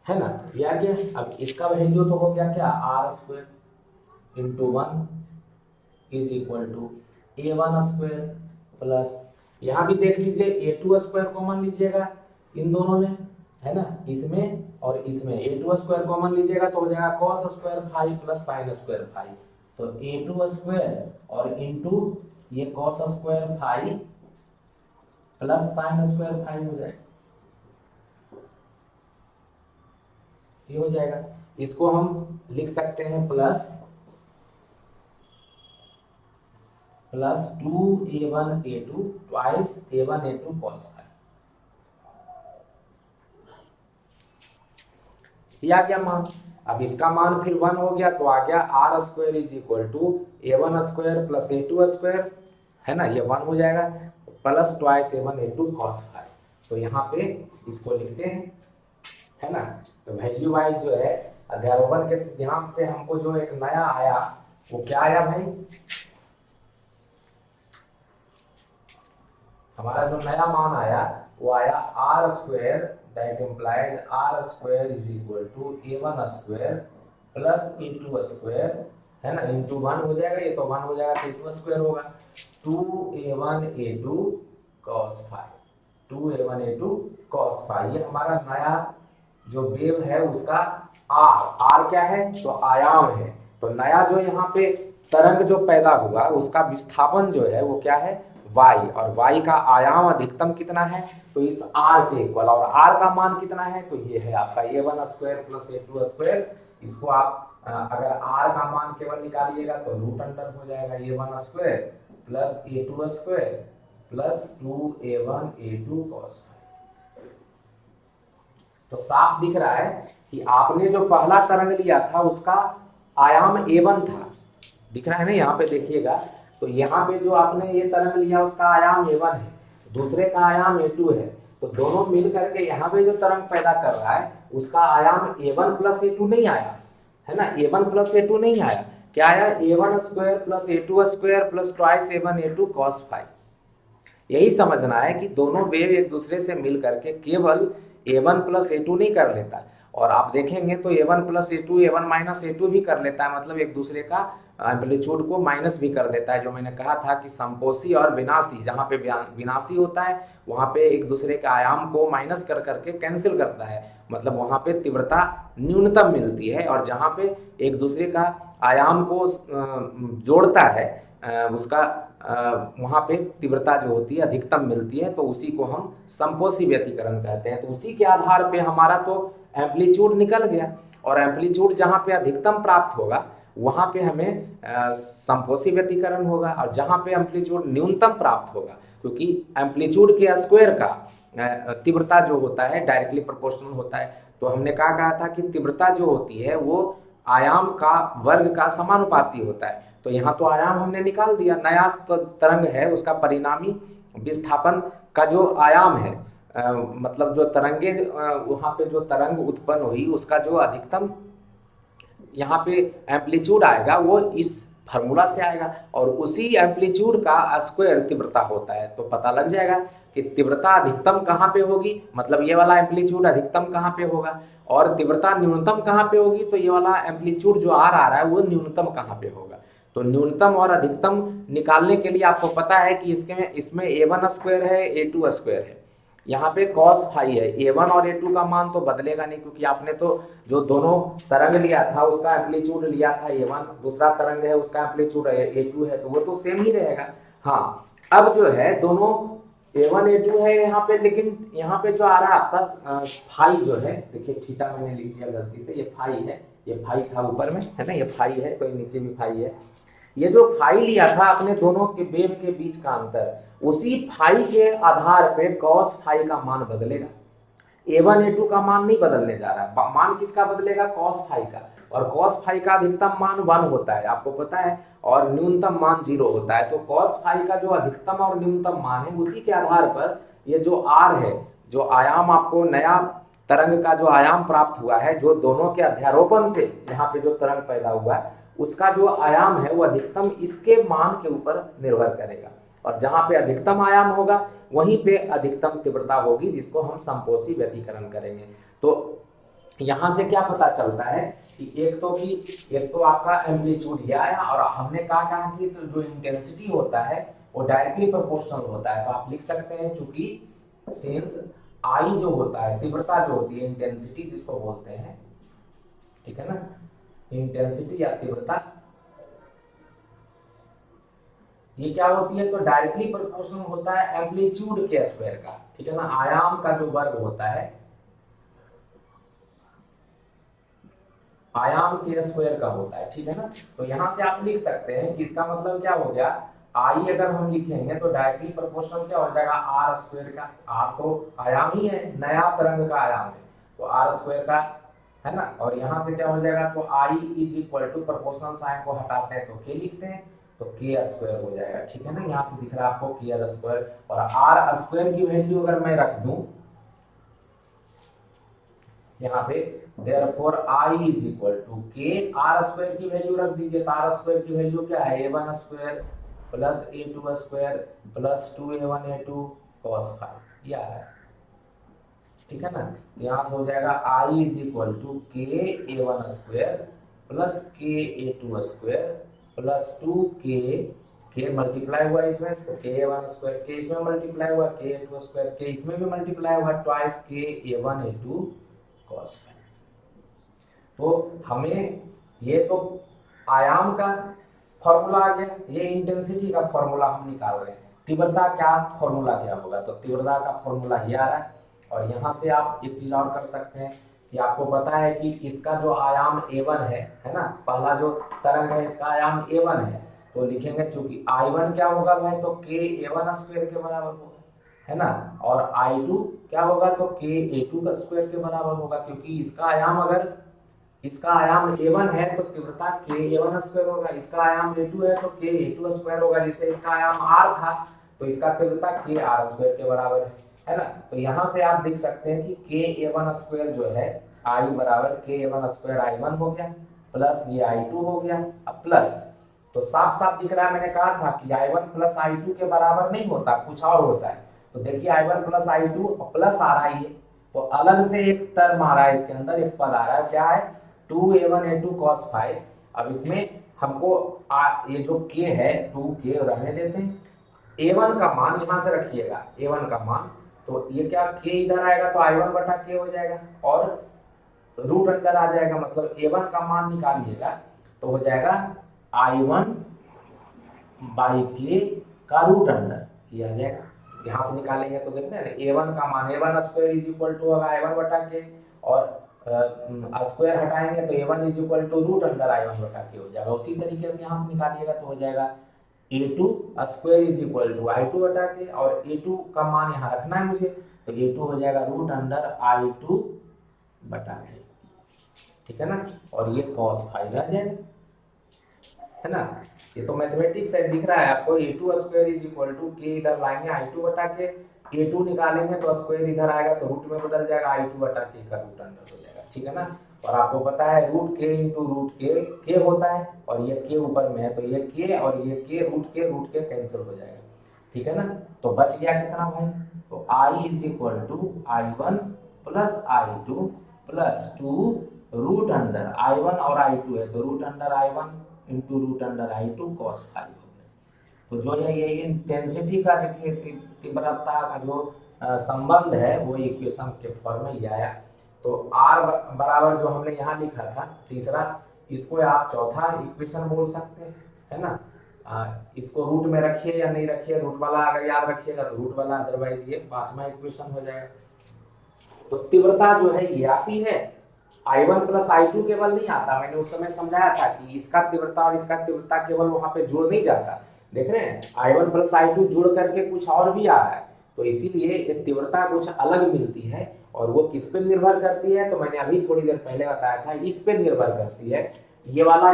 है ना, ये आ गया। अब इसका वैल्यू तो हो गया क्या, r square into 1 is equal to a1 square plus, यहाँ भी देख लीजिए a2 स्क्वायर कॉमन लीजिएगा इन दोनों में, है ना, इसमें और इसमें a2 स्क्वायर कॉमन लीजिएगा तो हो जाएगा cos square five plus sine square five, तो a2 स्क्वायर और इंटू ये cos square five plus sine square five हो जाएगा, ये हो जाएगा। इसको हम लिख सकते हैं plus 2a1 a2 twice a1 a2 cos five, ये आ गया मान। अब इसका मान फिर 1 हो गया तो आ गया are square is equal to a1 square plus a2 square, है ना, ये 1 हो जाएगा plus twice a1 a2 cos five. तो यहाँ पे इसको लिखते हैं, है ना। तो वैल्यू वाइज जो है अध्यारोपण के सिद्धांत से हमको जो एक नया आया वो क्या आया भाई, हमारा जो नया मान आया वो आया r square, that implies r square is equal to a1 square plus a2 square, है ना, इंटू 1 हो जाएगा, ये तो 1 हो जाएगा तो a2 स्क्वायर होगा, 2a1 a2 cos phi, 2a1 a2 cos phi. ये हमारा नया जो वेव है उसका आर क्या है, तो आयाम है। तो नया जो यहाँ पे तरंग जो पैदा हुआ उसका विस्थापन जो है वो क्या है, y, और y का आयाम अधिकतम कितना है, तो इस r के इक्वल, और r का मान कितना है, तो ये है आपका a1 square plus a2 square. इसको आप अगर r का मान केवल निकालिएगा तो रूट अंडर हो जाएगा a1 square plus a2 square plus 2a1 a2 cos। तो साफ दिख रहा है कि आपने जो पहला तरंग लिया था उसका आयाम a1 था, दिख रहा है ना, यहाँ पे देखिएगा। तो यहाँ पे जो आपने ये तरंग लिया उसका आयाम a1 है, दूसरे का आयाम a2 है, तो दोनों मिल करके यहाँ पे जो तरंग पैदा कर रहा है उसका आयाम a1 प्लस a2 नहीं आया, है ना, a1 प्लस a2 नहीं आया, क्या आया, a1 square plus a2 square plus twice a1 a2 cos phi. यही समझना है कि दोनों वेव एक दूसरे से मिल करके केवल a1 प्लस a2 नहीं कर लेता, और आप देखेंगे तो a1 plus a2 a1 minus a2 भी कर लेता है, मतलब एक दूसरे का एम्पलीट्यूड को माइनस भी कर देता है। जो मैंने कहा था कि संपोषी और विनाशी, जहाँ पे विनाशी होता है वहाँ पे एक दूसरे के आयाम को माइनस कर करके कैंसिल करता है, मतलब वहाँ पे तीव्रता न्यूनतम मिलती है, और जहाँ पे एक दूसरे का आयाम को जोड़ता है उसका वहाँ पे तीव्रता जो होती है अधिकतम मिलती है, तो उसी को हम संपोषी व्यतिकरण कहते हैं। तो उसी के आधार पे हमारा तो एम्पलीट्यूड निकल गया, और एम्पलीट्यूड जहाँ पे अधिकतम प्राप्त होगा वहाँ पे हमें संपोषी व्यतिकरण होगा, और जहाँ पे एम्पलीट्यूड न्यूनतम प्राप्त होगा, क्योंकि एम्पलीट्यूड के स्क्वायर का तीव्रता जो होता है डायरेक्टली प्रोपोर्शनल होता है। तो हमने कहा था कि तीव्रता जो होती है वो आयाम का वर्ग का समानुपाती होता है। तो यहाँ तो आयाम हमने निकाल दिया, नया तो तरंग है उसका परिणामी विस्थापन का जो आयाम है, मतलब जो तरंगे वहाँ पे जो तरंग उत्पन्न हुई उसका जो अधिकतम यहाँ पे एम्पलीट्यूड आएगा वो इस फार्मूला से आएगा, और उसी एम्पलीट्यूड का स्क्वायर तीव्रता होता है। तो पता लग जाएगा कि तीव्रता अधिकतम कहाँ पे होगी, मतलब ये वाला एम्पलीट्यूड अधिकतम कहाँ पे होगा, और तीव्रता न्यूनतम कहाँ पे होगी, तो ये वाला एम्पलीट्यूड जो आ रहा है वो न्यूनतम कहाँ पे होगा। तो न्यूनतम और अधिकतम निकालने के लिए आपको पता है कि इसमें a1 स्क्वायर है a2 स्क्वायर है, यहाँ पे cos फाई है, a1 और a2 का मान तो बदलेगा नहीं, क्योंकि आपने तो जो दोनों तरंग लिया था उसका एम्पलीट्यूड लिया था a1, दूसरा तरंग है उसका एम्पलीट्यूड a2 है, तो वो तो सेम ही रहेगा। हाँ, अब जो है दोनों a1 a2 है यहाँ पे, लेकिन यहाँ पे जो आ रहा है आपका फाई जो है, देखिए थीटा मैंने लिख दिया गलती से, ये फाई है, ये फाई था ऊपर में, है ना, ये फाई है, तो नीचे भी फाई है। ये जो फाई लिया था अपने दोनों के वेव के बीच का अंतर, उसी फाई के आधार पे cos फाई का मान बदलेगा, a1 a2 का मान नहीं बदलने जा रहा है, मान किसका बदलेगा, cos फाई का, और cos फाई का अधिकतम मान 1 होता है आपको पता है, और न्यूनतम मान 0 होता है। तो cos फाई का जो अधिकतम और न्यूनतम मान है उसी के आधार पर ये जो r है, जो आयाम आपको नया तरंग का जो आयाम प्राप्त हुआ है, जो दोनों के अध्यारोपण से यहाँ पे जो तरंग पैदा हुआ है उसका जो आयाम है वो अधिकतम इसके मान के ऊपर निर्भर करेगा, और जहां पे अधिकतम आयाम होगा वहीं पे अधिकतम तीव्रता होगी, जिसको हम संपोषी व्यतिकरण करेंगे। तो यहां से क्या पता चलता है कि एक तो आपका एम्पलीट्यूड ये आया, और हमने कहा कि तो जो इंटेंसिटी होता है वो डायरेक्टली प्रोपोर्शनल होता है, तो आप लिख सकते हैं चूंकि सिंस आई जो होता है, तीव्रता जो होती है, इंटेंसिटी जिसको बोलते हैं, ठीक है ना, इंटेंसिटी या तीव्रता, ये क्या होती है, तो डायरेक्टली प्रोपोर्शनल होता है एम्पलीट्यूड के स्क्वायर का, ठीक है ना, आयाम का जो वर्ग होता है आयाम के स्क्वायर का होता है, ठीक है ना। तो यहां से आप लिख सकते हैं कि इसका मतलब क्या हो गया, आई अगर हम लिखेंगे तो डायरेक्टली प्रोपोर्शनल क्या हो जाएगा, आर स्क्वायर का, आर तो आयाम ही है, नया तरंग का आयाम है, तो आर स्क्वायर का, है ना, और यहां से क्या हो जाएगा, तो I is equal to proportional sine को हटाते हैं तो के लिखते हैं, तो के स्क्वायर हो जाएगा, ठीक है ना। यहाँ से दिख रहा है आपको के स्क्वायर, और आर स्क्वायर की वैल्यू अगर मैं रख दूं यहाँ पे therefore I is equal to K, R square की वैल्यू रख दीजिए, तो आर स्क्वायर की वैल्यू क्या है, A one square plus A two square plus 2a1a2 cos phi, ये आ रहा है, ठीक है ना। तो यहाँ से हो जाएगा आई इज इक्वल टू के ए वन स्क्वायर प्लस के ए टू स्क्वायर प्लस 2 के मल्टीप्लाई हुआ इसमें, तो के ए वन स्क्वायर, के इसमें मल्टीप्लाई हुआ, के ए टू स्क्वायर, के इसमें भी मल्टीप्लाई हुआ, ट्वाइस के A one A two cos phi. तो हमें ये तो आयाम का फॉर्मूला आ गया, ये इंटेंसिटी का फॉर्मूला हम निकाल रहे हैं। तीव्रता का फॉर्मूला क्या होगा, तो तीव्रता का फॉर्मूला ये आ रहा है। और यहाँ से आप एक चीज और कर सकते हैं कि आपको पता है कि इसका जो आयाम a1 है ना, पहला जो तरंग है इसका आयाम a1 है, तो लिखेंगे चूंकि I1 क्या होगा भाई, तो k a1 स्क्वायर के बराबर होगा, है ना। और I2 क्या होगा, तो k a2 स्क्वायर के बराबर होगा, क्योंकि इसका आयाम, अगर इसका आयाम a1 है तो तीव्रता k a1 स्क्वायर होगा, इसका आयाम a2 है तो k a2 स्क्वायर होगा, जैसे इसका आयाम r था तो इसका तीव्रता k r स्क्वायर के बराबर है ना। तो यहाँ से आप देख सकते हैं कि k a1 स्क्वायर जो है I बराबर k a1 स्क्वायर I1 हो गया प्लस ये I2 हो गया, अब प्लस, तो साफ साफ दिख रहा है, मैंने कहा था कि I1 प्लस I2 के बराबर नहीं होता, कुछ और होता है। तो देखिए I1 प्लस I2 प्लस आ रहा है, ये तो अलग से एक टर्म आ रहा है, इसके अंदर एक पद आ रहा है, क्या है, 2a1a2 cos फाइव। अब इसमें हमको ये जो k है 2k रहने देते हैं, a1 का मान यहां से रखिएगा, a1 का मान, तो ये क्या k इधर आएगा तो I1 बटा k हो जाएगा और रूट अंदर आ जाएगा, मतलब a1 का मान निकालिएगा तो हो जाएगा I1 बाई k का रूट अंडर, ये आ जाएगा। यहाँ से निकालेंगे तो देखते हैं a1 का मान a1 square is equal to होगा I1 बटा k, और स्क्वायर हटाएंगे तो a1 is equal to root under I1 बटा k हो जाएगा। उसी तरीके से यहाँ से निकालिएगा तो हो जाएगा a2 square is equal to I2 बटा k, और a2 का मान यहाँ रखना है मुझे, तो a2 हो जाएगा रूट अंडर I2 बटा k, ठीक है ना। और ये cos फाइव रह जाएगा, है ना। ये तो मैथमेटिक्स है, दिख रहा है आपको, a2 square is equal to k, इधर लाएंगे I2 बटा k, a2 निकालेंगे तो स्क्वायर इधर आएगा तो रूट में बदल जाएगा, I2 बटा k का रूट अंडर हो जाएगा, ठीक है ना। और आपको पता है root k into root k होता है, और ये k ऊपर में है तो ये k और ये k रूट k कैंसिल हो जाएगा, ठीक है ना। तो बच गया कितना भाई, तो I is equal to I1 plus I2 plus 2 root under I1 और I2 है तो root under I1 into root under I2 cos five हो गया। तो जो है ये इंटेंसिटी का देखिए तीव्रता का जो संबंध है वो इक्वेशन के फॉर्म में ये आया। तो R बराबर जो हमने यहाँ लिखा था तीसरा, इसको आप चौथा इक्वेशन बोल सकते हैं, है ना। इसको रूट में रखिए या नहीं रखिए, रूट वाला अगर याद रखिएगा तो रूट वाला, अदरवाइज ये पांचवा इक्वेशन हो जाएगा। तो तीव्रता जो है ये आती है, I1 प्लस I2 केवल नहीं आता, मैंने उस समय समझाया था कि इसका तीव्रता और इसका तीव्रता केवल वहां पे जुड़ नहीं जाता, देख रहे हैं I1 प्लस I2 जुड़ करके कुछ और भी आ रहा है, तो इसीलिए ये तीव्रता कुछ अलग मिलती है। और वो किस पे निर्भर करती है, तो मैंने अभी थोड़ी देर पहले बताया था, इस पे निर्भर करती है। ये वाला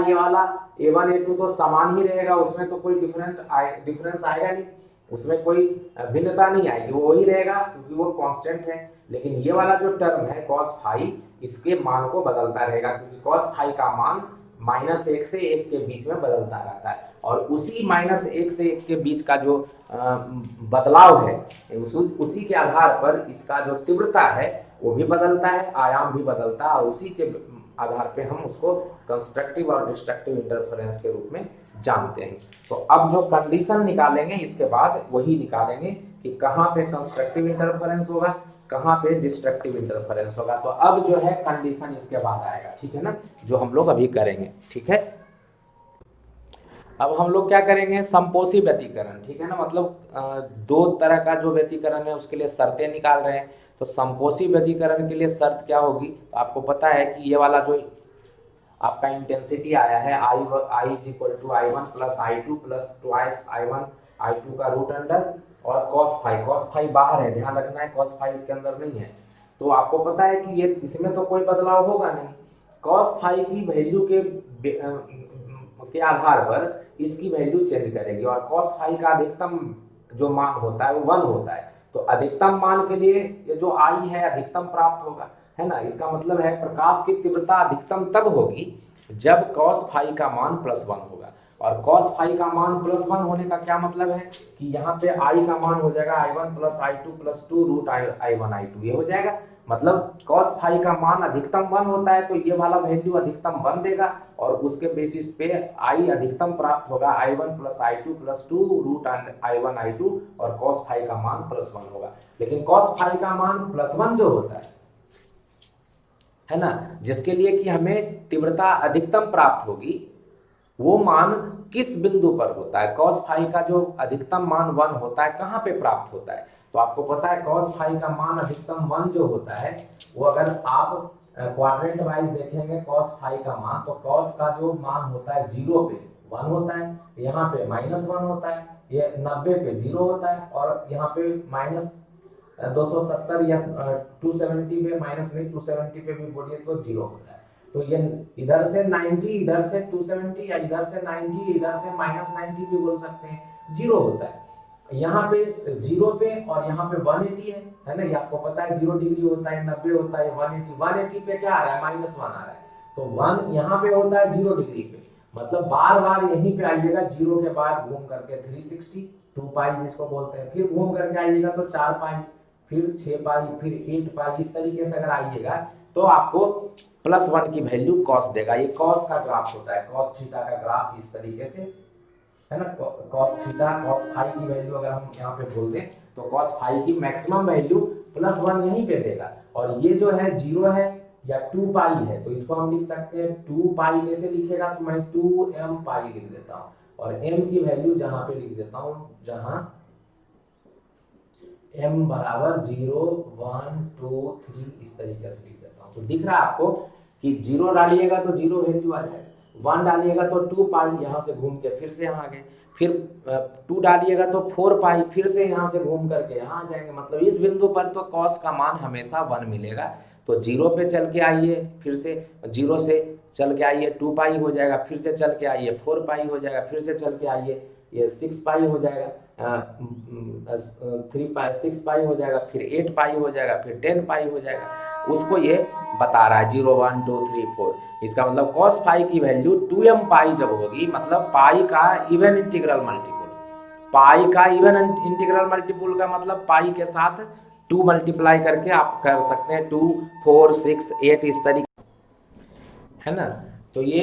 A1 A2 तो समान ही रहेगा, उसमें तो कोई डिफरेंस आएगा नहीं, उसमें कोई भिन्नता नहीं आएगी, वो वही रहेगा क्योंकि वो कांस्टेंट है। लेकिन ये वाला जो टर्म है cos फाइव, इसके मान को बदलता रहेगा, क्योंकि cos फाइव का मान -1 से 1 के बीच में बदलता रहता है, और उसी -1 से 1 के बीच का जो बदलाव है उसी के आधार पर इसका जो तीव्रता है वो भी बदलता है, आयाम भी बदलता है, और उसी के आधार पे हम उसको कंस्ट्रक्टिव और डिस्ट्रक्टिव इंटरफेरेंस के रूप में जानते हैं। तो अब जो कंडीशन निकालेंगे इसके बाद वही निकालेंगे कि कहाँ पे कंस्ट्रक्टिव इंटरफेरेंस होगा, कहाँ पे डिस्ट्रक्टिव इंटरफेरेंस होगा। तो अब जो है कंडीशन इसके बाद आएगा, ठीक है ना, जो हम लोग अभी करेंगे, ठीक है। अब हम लोग क्या करेंगे, समपोषी व्यतिकरण, ठीक है ना, मतलब दो तरह का जो व्यतिकरण है उसके लिए शर्तें निकाल रहे हैं। तो समपोषी व्यतिकरण के लिए शर्त क्या होगी, तो आपको पता है कि ये वाला जो आपका इंटेंसिटी आया है I is equal to I1 plus I2 plus twice I1 I2 का रूट अंडर, और cos फाइव बाहर है, ध्यान रखना है cos फाइव इसके अंदर नहीं है। तो आपको पता है कि ये इसमें तो कोई बदलाव होगा नहीं, cos फाइव की वैल्यू के आधार पर इसकी वैल्यू चेंज करेगी, और cos फाइव का अधिकतम जो मान होता है वो 1 होता है, तो अधिकतम मान के लिए ये जो आई है अधिकतम प्राप्त होगा, है ना। इसका मतलब है प्रकाश की तीव्रता अधिकतम तब होगी जब कॉस फाई का मान +1 होगा। और कॉस फाई का मान +1 होने का क्या मतलब है कि यहाँ पे आई का मान हो जाएगा i1 + i2 + 2 root i1 i2, ये हो जाएगा। मतलब कॉस फाई का मान अधिकतम 1 होता है तो ये वाला वैल्यू अधिकतम 1 देगा और उसके बेसिस पे आई अधिकतम प्राप्त होगा i1 + i2 + 2 root i1 i2 और कॉस फाई का मान +1 होगा। लेकिन कॉस फाई का मान +1 जो होता है ना, जिसके लिए कि हमें तीव्रता अधिकतम प्राप्त होगी, वो मान किस बिंदु पर होता है? कॉस फाई का जो अधिकतम मान 1 होता है कहाँ पे प्राप्त होता है? तो आपको पता है कॉस फाई का मान अधिकतम 1 जो होता है वो अगर आप क्वाड्रेंट वाइज देखेंगे कॉस फाई का मान, तो कॉस का जो मान होता है 0 पे 1 होता है, यहाँ पे -1 होता है, ये 90 पे 0 होता है और यहाँ पे -270 या 270 पे माइनस नहीं 270 पे भी बोलिए तो 0 होता है। तो ये इधर से 90, इधर से 270 या इधर से 90, इधर से -90 भी बोल सकते हैं, 0 होता है। यहाँ पे 0 पे और यहाँ पे 180 है ना, ये आपको पता है 0 डिग्री होता है, 90 होता है, 180 पे क्या आ रहा है -1 आ रहा है, तो 1 यहाँ पे होता है 0 डिग्री पे, मतलब बार बार यहीं पे आइएगा 0 के बाद घूम करके 360 2 पाई जिसको बोलते हैं, फिर घूम करके आइएगा तो 4 पाई, फिर 6 पाई, फिर 8 पाई, इस तरीके से अगर आइएगा तो आपको +1 की वैल्यू कॉस देगा। ये कॉस का ग्राफ होता है, कॉस थीटा का ग्राफ इस तरीके से, है ना। कॉस थीटा कॉस फाई की वैल्यू अगर हम यहाँ पे बोल दें तो कॉस फाई की मैक्सिमम वैल्यू +1 यहीं पे देगा। और ये जो है 0 है या 2 पाई है तो इसको हम लिख सकते हैं 2 पाई कैसे लिखेगा, तो मैं 2m पाई लिख देता हूँ और m की वैल्यू जहां पे लिख देता हूँ जहां m बराबर 0 1 2 3 इस तरीके से लिख देता हूँ। तो दिख रहा है आपको कि 0 डालिएगा तो 0 वैल्यू आ जाएगा, 1 डालिएगा तो 2 पाई यहाँ से घूम के फिर से यहाँ आ गए, फिर 2 डालिएगा तो 4 पाई फिर से यहाँ से घूम करके यहाँ आ जाएंगे। मतलब इस बिंदु पर तो कॉस का मान हमेशा 1 मिलेगा। तो 0 पे चल के आइए, फिर से 0 से चल के आइए 2 पाई हो जाएगा, फिर से चल के आइए 4 पाई हो जाएगा, फिर से चल के आइए ये 6 पाई हो जाएगा, 6 पाई हो जाएगा, फिर 8 पाई हो जाएगा, फिर 10 पाई हो जाएगा। उसको ये बता रहा है 0 1 2 3 4। इसका मतलब कॉस फाई की वैल्यू 2m पाई जब होगी, मतलब पाई का इवन इंटीग्रल मल्टीपल, पाई का इवन इंटीग्रल मल्टीपल का मतलब पाई के साथ 2 मल्टीप्लाई करके आप कर सकते हैं 2 4 6 8 इस तरीके, है ना। तो ये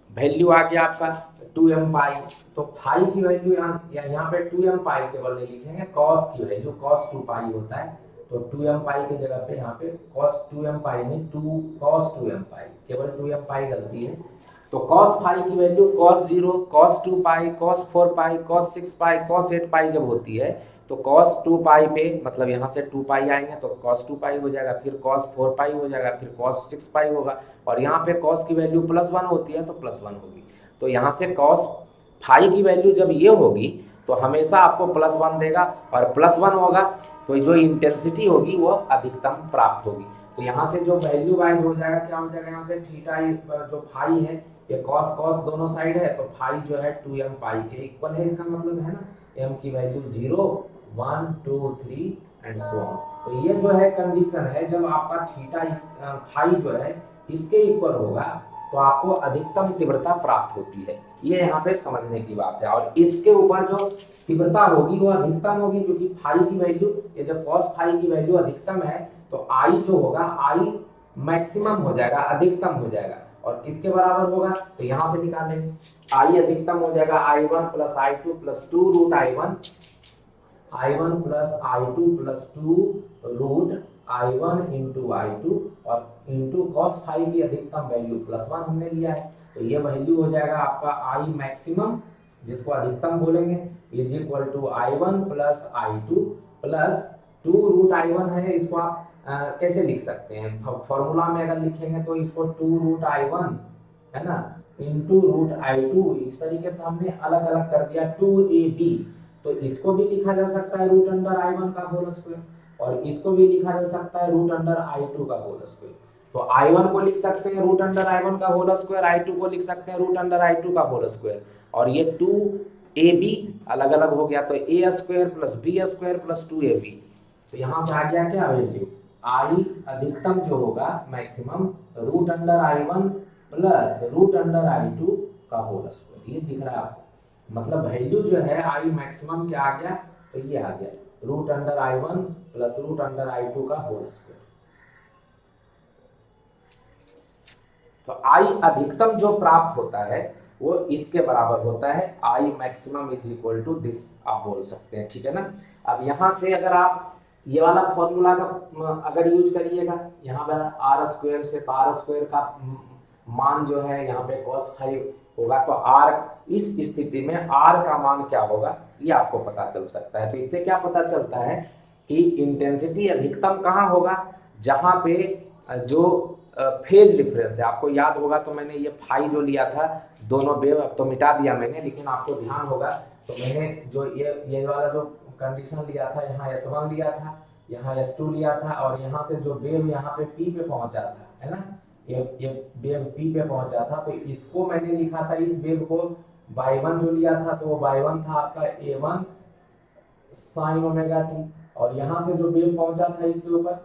वैल्यू आ गया आपका 2m पाई। तो फाई की वैल्यू यहाँ पे 2m पाई केवल नहीं लिखेंगे, कॉस की वैल्यू cos 2 पाई होता है, तो 2m पाई की जगह पे यहाँ पे cos 2m पाई नहीं 2 cos 2m पाई, केवल 2m पाई गलती है। तो cos फाई की वैल्यू cos 0 cos 2 पाई cos 4 पाई cos 6 पाई cos 8 पाई जब होती है तो cos 2 पाई पे मतलब यहाँ से 2 पाई आएंगे तो cos 2 पाई हो जाएगा, फिर cos 4 पाई हो जाएगा, फिर cos 6 पाई होगा, और यहाँ पे cos की वैल्यू +1 होती है तो +1 होगी। तो यहाँ से cos फाई की वैल्यू जब ये होगी तो हमेशा आपको +1 देगा, और +1 होगा तो जो इंटेंसिटी होगी वो अधिकतम प्राप्त होगी। तो यहाँ से जो वैल्यू वाइज हो जाएगा क्या हो जाएगा, यहाँ से थीटा जो फाई है ये cos cos दोनों साइड है तो फाई जो है 2m पाई के इक्वल है, इसका मतलब है ना m की वैल्यू 0 1 2 3 एंड सो ऑन। तो ये जो है कंडीशन है, जब आपका थीटा फाई जो है इसके इक्वल होगा तो आपको अधिकतम तीव्रता प्राप्त होती है। ये यहाँ पे समझने की बात है, और इसके ऊपर जो तीव्रता होगी वो अधिकतम होगी, क्योंकि फाई की वैल्यू ये जब cos फाई की वैल्यू अधिकतम है तो आई जो होगा आई मैक्सिमम हो जाएगा, अधिकतम हो जाएगा, और किसके बराबर होगा तो यहाँ से निकालेंगे, आई अधिकतम हो जाएगा i1 + i2 + 2 root i1 + i2 + 2 root i1 into i2 और इंटू cos फाई की अधिकतम वैल्यू +1 हमने लिया है, तो ये वैल्यू हो जाएगा आपका i मैक्सिमम जिसको अधिकतम बोलेंगे is equal to i1 + i2 + 2 root i1 है, इसको आप कैसे लिख सकते हैं, फॉर्मूला में अगर लिखेंगे तो इसको 2 रूट i1 है ना इंटू रूट i2, इस तरीके से हमने अलग अलग कर दिया 2ab, तो इसको भी लिखा जा सकता है रूट अंडर i1 का होल स्क्वायर, और इसको भी लिखा जा सकता है रूट अंडर i2 का होल स्क्वायर। तो i1 को लिख सकते हैं रूट अंडर i1 का होल स्क्वायर, i2 को लिख सकते हैं रूट अंडर i2 का होल स्क्वायर, और ये 2 ए बी अलग अलग हो गया, तो A square plus B square plus 2ab, तो यहाँ से आ गया क्या वैल्यू, आई अधिकतम जो होगा maximum root under I1 plus root under I2 का होल स्क्वायर। ये दिख रहा है आपको, मतलब वैल्यू जो है आई मैक्सिमम क्या आ गया, तो ये आ गया root under I1 plus root under I2 का होल स्क्वायर। तो आई अधिकतम जो प्राप्त होता है वो इसके बराबर होता है, I maximum is equal to this आप बोल सकते हैं, ठीक है ना। अब यहाँ से अगर आप ये वाला फॉर्मूला का अगर यूज करिएगा यहाँ पर आर स्क्वायर से, तो आर स्क्वायर का मान जो है यहाँ पे cos 5 होगा, तो आर इस स्थिति में आर का मान क्या होगा ये आपको पता चल सकता है। तो इससे क्या पता चलता है कि इंटेंसिटी अधिकतम कहाँ होगा, जहाँ पे जो फेज डिफरेंस है, आपको याद होगा तो मैंने ये फाई जो लिया था दोनों वेव, अब तो मिटा दिया मैंने, लेकिन आपको ध्यान होगा तो मैंने जो ये वाला जो कंडीशन लिया था, यहाँ S1 लिया था, यहाँ S2 लिया था, और यहाँ से जो वेव यहाँ पे P पे पहुंचा था, है ना, ये वेव P पे पहुंचा था, तो इसको मैंने लिखा था, इस वेव को y1 जो लिया था तो वो y1 था आपका a1 साइन ओमेगा टी, और यहाँ से जो वेव पहुंचा था इसके ऊपर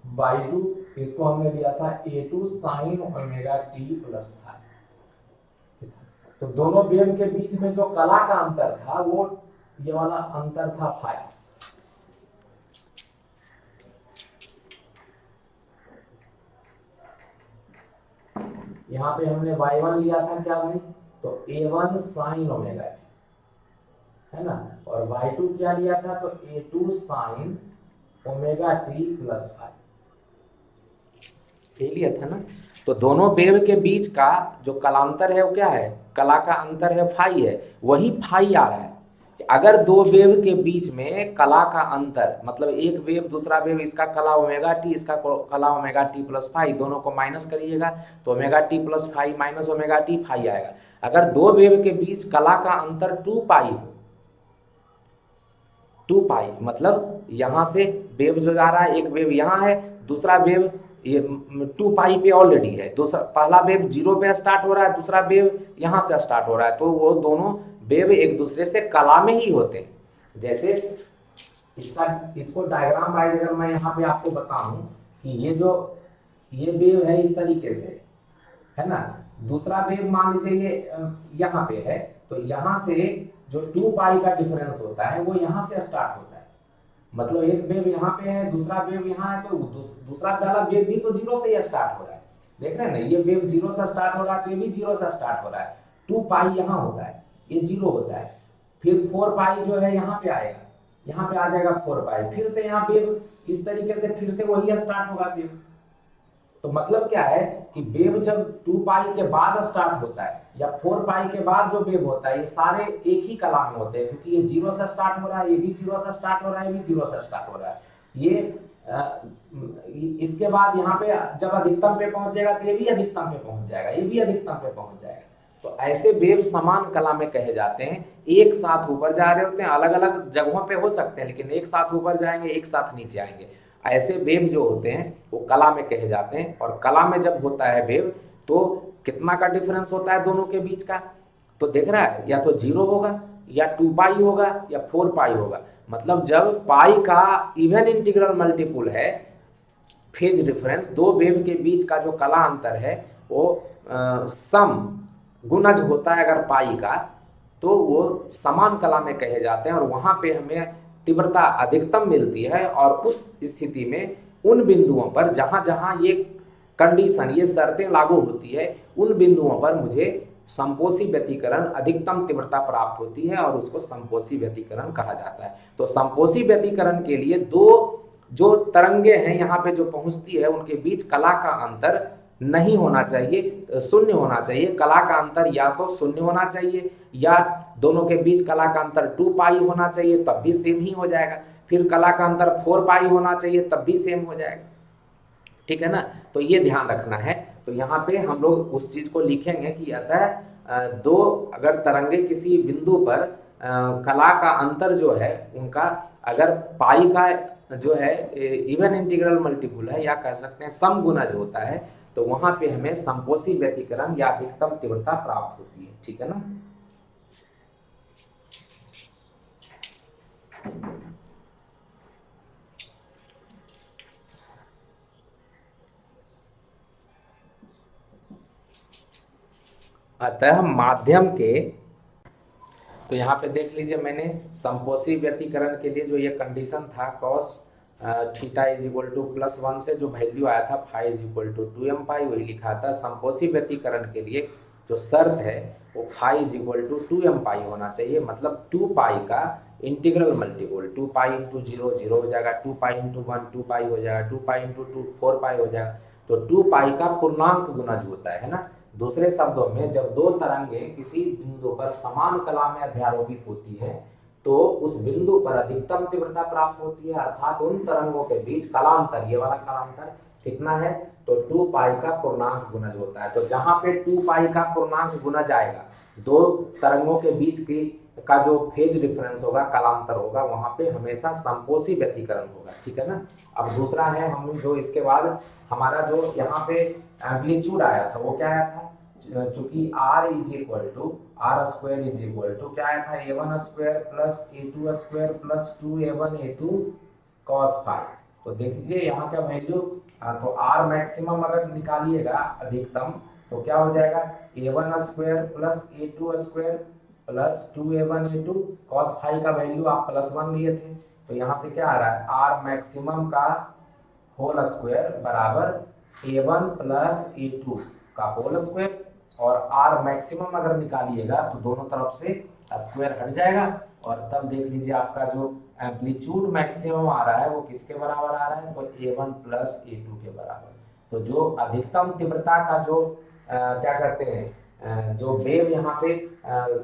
y2, इसको हमने लिया था a2 sine omega t plus था। तो दोनों वेव के बीच में जो कला का अंतर था वो ये वाला अंतर था फाई। यहाँ पे हमने y1 लिया था क्या भाई, तो a1 साइन ओमेगा टी, है ना, और y2 क्या लिया था, तो a2 sine omega t plus phi, ये लिया था ना। तो दोनों वेव के बीच का जो कलांतर है वो क्या है, कला का अंतर है फाई है, वही फाई आ रहा है। अगर दो वेव के बीच में कला का अंतर, मतलब एक वेव दूसरा वेव, इसका कला ओमेगा टी, इसका कला ओमेगा टी प्लस फाई, दोनों को माइनस करिएगा तो omega t plus phi minus omega t phi आएगा। अगर दो वेव के बीच कला का अंतर 2 पाई हो, 2 पाई मतलब यहां से वेव जो जा रहा है, एक वेव यहाँ है, दूसरा वेव ये 2 पाई पे ऑलरेडी है, दूसरा पहला वेव 0 पे स्टार्ट हो रहा है, दूसरा वेव यहाँ से स्टार्ट हो रहा है, तो वो दोनों वेव एक दूसरे से कला में ही होते हैं। जैसे इसको डायग्राम वाइज अगर मैं यहाँ पे आपको बताऊं कि ये वेव है इस तरीके से, है ना, दूसरा वेव मान लीजिए ये यहाँ पे है, तो यहाँ से जो 2 पाई का डिफरेंस होता है वो यहाँ से स्टार्ट होता है, मतलब एक वेव यहाँ पे है, दूसरा वेव यहाँ है, तो दूसरा वाला वेव भी तो 0 से ही स्टार्ट हो रहा है, देख रहे हैं ना, ये वेव 0 से स्टार्ट हो रहा है तो ये भी 0 से स्टार्ट हो रहा है, 2 पाई यहाँ होता है, ये 0 होता है, फिर 4 पाई जो है यहाँ पे आएगा, यहाँ पे आ जाएगा 4 पाई, फिर से यहाँ वेव इस तरीके से फिर से वही स्टार्ट होगा वेव। तो मतलब क्या है कि वेव जब 2 पाई के बाद स्टार्ट होता है या 4 पाई के बाद जो वेव होता है, ये सारे एक ही कला में होते हैं, क्योंकि ये 0 से स्टार्ट हो रहा है, ये भी 0 से स्टार्ट हो रहा है, ये भी 0 से स्टार्ट हो रहा है, ये इसके बाद यहाँ पे जब अधिकतम पे पहुंचेगा तो ये भी अधिकतम पे पहुंच जाएगा, ये भी अधिकतम पे पहुंच जाएगा। तो ऐसे वेव समान कला में कहे जाते हैं, एक साथ ऊपर जा रहे होते हैं, अलग अलग जगहों पे हो सकते हैं, लेकिन एक साथ ऊपर जाएंगे एक साथ नीचे आएंगे, ऐसे वेव जो होते हैं वो कला में कहे जाते हैं। और कला में जब होता है वेव तो कितना का डिफरेंस होता है दोनों के बीच का, तो देख रहा है, या तो 0 होगा या 2 पाई होगा या 4 पाई होगा, मतलब जब पाई का इवन इंटीग्रल मल्टीपुल है, फेज डिफरेंस, दो वेव के बीच का जो कला अंतर है वो सम गुणज होता है अगर पाई का, तो वो समान कला में कहे जाते हैं, और वहां पे हमें तीव्रता अधिकतम मिलती है। और उस स्थिति में उन बिंदुओं पर जहां जहां ये कंडीशन, ये शर्तें लागू होती है, उन बिंदुओं पर मुझे संपोषी व्यतिकरण अधिकतम तीव्रता प्राप्त होती है, और उसको संपोषी व्यतिकरण कहा जाता है। तो संपोषी व्यतिकरण के लिए दो जो तरंगे हैं यहाँ पे जो पहुंचती है, उनके बीच कला का अंतर नहीं होना चाहिए, शून्य होना चाहिए। कला का अंतर या तो शून्य होना चाहिए या दोनों के बीच कला का अंतर 2 पाई होना चाहिए, तब भी सेम ही हो जाएगा। फिर कला का अंतर 4 पाई होना चाहिए, तब भी सेम हो जाएगा, ठीक है ना। तो ये ध्यान रखना है। तो यहाँ पे हम लोग उस चीज को लिखेंगे कि अतः दो अगर तरंगे किसी बिंदु पर कला का अंतर जो है उनका अगर पाई का जो है इवन इंटीग्रल मल्टीपुल है, या कह सकते हैं समगुणज होता है, तो वहां पे हमें संपोषी व्यतिकरण या अधिकतम तीव्रता प्राप्त होती है, ठीक है ना। अतः माध्यम के, तो यहाँ पे देख लीजिए मैंने संपोषी व्यतिकरण के लिए जो ये कंडीशन था cos theta is equal to +1 से जो वैल्यू आया था phi is equal to 2m pi, वही लिखा था। संपोषी व्यतिकरण के लिए जो शर्त है वो phi is equal to 2m pi होना चाहिए, मतलब 2 पाई का इंटीग्रल मल्टीपल, 2 पाई इंटू 0 0 हो जाएगा, 2 पाई इंटू 1 2 पाई हो जाएगा, 2 पाई इंटू 2 4 पाई हो जाएगा। तो 2 पाई का पूर्णांक गुणज होता है ना। दूसरे शब्दों में जब दो तरंगें किसी बिंदु पर समान कला में अध्यारोपित होती है तो उस बिंदु पर अधिकतम तीव्रता प्राप्त होती है, अर्थात उन तरंगों के बीच कालांतर, ये वाला कालांतर कितना है, तो 2 पाई का पूर्णांक गुणज होता है। तो जहां पे 2 पाई का पूर्णांक गुणज आएगा, दो तरंगों के बीच की का जो फेज डिफरेंस होगा, कालांतर होगा, वहां पे हमेशा संपोषी व्यतिकरण होगा, ठीक है ना। अब दूसरा है, हम जो इसके बाद हमारा जो यहाँ पे एम्पलीट्यूड आया था वो क्या आया था, चूंकि r is equal to R square is equal to क्या आया था, a1 square plus a2 square plus 2a1 a2 cos phi. तो देखिए यहाँ का वैल्यू, तो r मैक्सिमम अगर निकालिएगा अधिकतम तो क्या हो जाएगा, a1 square plus a2 square plus 2a1 a2 cos phi का वैल्यू आप +1 लिए थे, तो यहाँ से क्या आ रहा है, r मैक्सिमम का होल स्क्वायर बराबर a1 प्लस a2 का होल स्क्वायर, और r मैक्सिमम अगर निकालिएगा तो दोनों तरफ से स्क्वायर हट जाएगा, और तब देख लीजिए आपका जो एम्पलीट्यूड मैक्सिमम आ रहा है वो किसके बराबर आ रहा है, तो a1 प्लस a2 के बराबर। तो जो अधिकतम तीव्रता का जो क्या कहते हैं, जो वेव यहाँ पे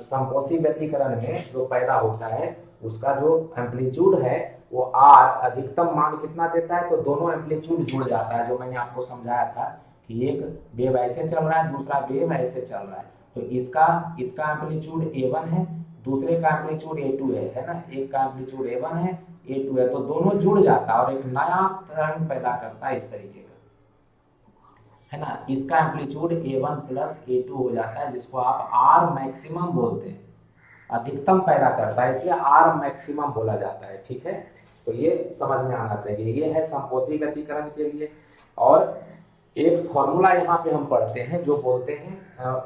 संपोषी व्यतिकरण में जो पैदा होता है उसका जो एम्पलीट्यूड है वो r अधिकतम मान कितना देता है, तो दोनों एम्पलीट्यूड जुड़ जाता है, जो मैंने आपको समझाया था कि एक वेव ऐसे चल रहा है, दूसरा वेव ऐसे चल रहा है, तो इसका एम्पलीट्यूड a1 है, दूसरे का एम्पलीट्यूड a2 है ना, एक का एम्पलीट्यूड a1 है, a2 है, तो दोनों जुड़ जाता है और एक नया तरंग पैदा करता है इस तरीके का, है ना। इसका एम्पलीट्यूड a1 प्लस a2 हो जाता है, जिसको आप r मैक्सिमम बोलते हैं, अधिकतम पैदा करता है, इसलिए r मैक्सिमम बोला जाता है, ठीक है। तो ये समझ में आना चाहिए, ये है संपोषी व्यतिकरण के लिए। और एक फॉर्मूला यहाँ पे हम पढ़ते हैं जो बोलते हैं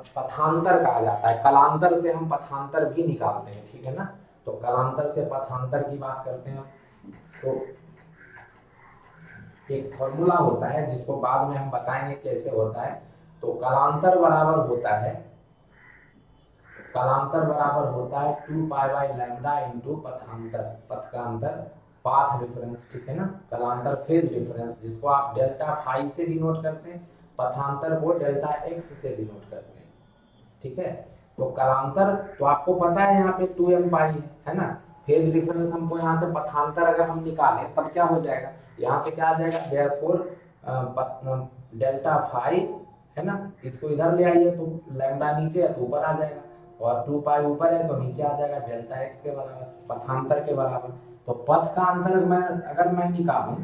पथांतर कहा जाता है, कलांतर से हम पथांतर भी निकालते हैं, ठीक है ना। तो कलांतर से पथांतर की बात करते हैं, तो एक फॉर्मूला होता है जिसको बाद में हम बताएंगे कैसे होता है। तो कलांतर बराबर होता है, कलांतर बराबर होता है 2 पाई बाई लैम्डा इंटू पथांतर, पथ का अंतर, पाथ डिफरेंस, ठीक है ना। कलांतर फेज डिफरेंस जिसको आप डेल्टा फाई से डिनोट करते हैं, पथांतर को डेल्टा एक्स से डिनोट करते हैं, ठीक है। तो कलांतर तो आपको पता है यहाँ पे 2m पाई है ना। फेज डिफरेंस हमको यहाँ से पथांतर अगर हम निकालें तब क्या हो जाएगा, यहाँ से क्या आ जाएगा, देयरफॉर डेल्टा फाई है ना, इसको इधर ले आइए तो लैम्डा नीचे है तो ऊपर आ जाएगा, और 2 पाई ऊपर है तो नीचे आ जाएगा डेल्टा एक्स के बराबर, पथांतर के बराबर। तो पथ का अंतर अगर मैं निकालूं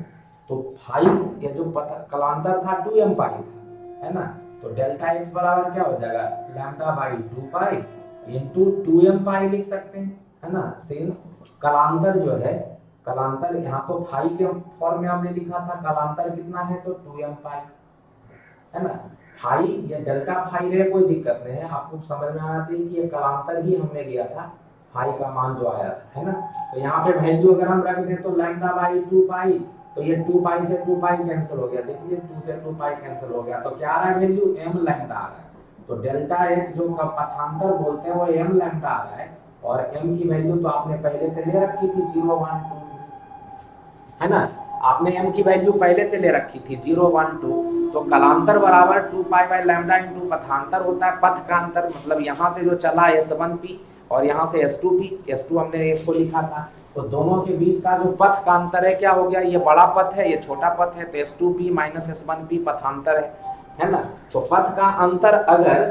तो फाई, ये जो कलांतर था 2m पाई था, है ना, तो डेल्टा एक्स बराबर क्या हो जाएगा, lambda by 2 pi into 2m पाई लिख सकते हैं, है ना। सिंस कलांतर जो है, कलांतर यहाँ तो फाई के फॉर्म में हमने लिखा था, कलांतर कितना है तो 2m पाई, है ना। फाई या डेल्टा फाई रहे कोई दिक्कत नहीं है, आपको समझ में आना चाहिए कि ये कलांतर ही हमने लिया था, फाई का मान जो आया था, है ना। तो यहाँ पे वैल्यू अगर हम रख दें तो लैम्डा बाई 2 पाई, तो ये 2 पाई से 2 पाई कैंसिल हो गया, देखिए 2 से 2 पाई कैंसिल हो गया, तो क्या आ रहा है वैल्यू, m लैम्डा आ रहा है। तो डेल्टा x जो पथांतर बोलते हैं वो m लैम्डा आ रहा है, और m की वैल्यू तो आपने पहले से ले रखी थी 0 1 2, है ना, आपने m की वैल्यू पहले से ले रखी थी 0 1 2। तो कलांतर बराबर 2 पाई बाई लैम्डा इंटू पथांतर होता है, पथ का अंतर, मतलब यहाँ से जो चला s1p और यहाँ से s2p, s2 हमने इसको लिखा था, तो दोनों के बीच का जो पथ का अंतर है क्या हो गया, ये बड़ा पथ है ये छोटा पथ है, तो s2p माइनस s1p पथांतर है ना। तो पथ का अंतर अगर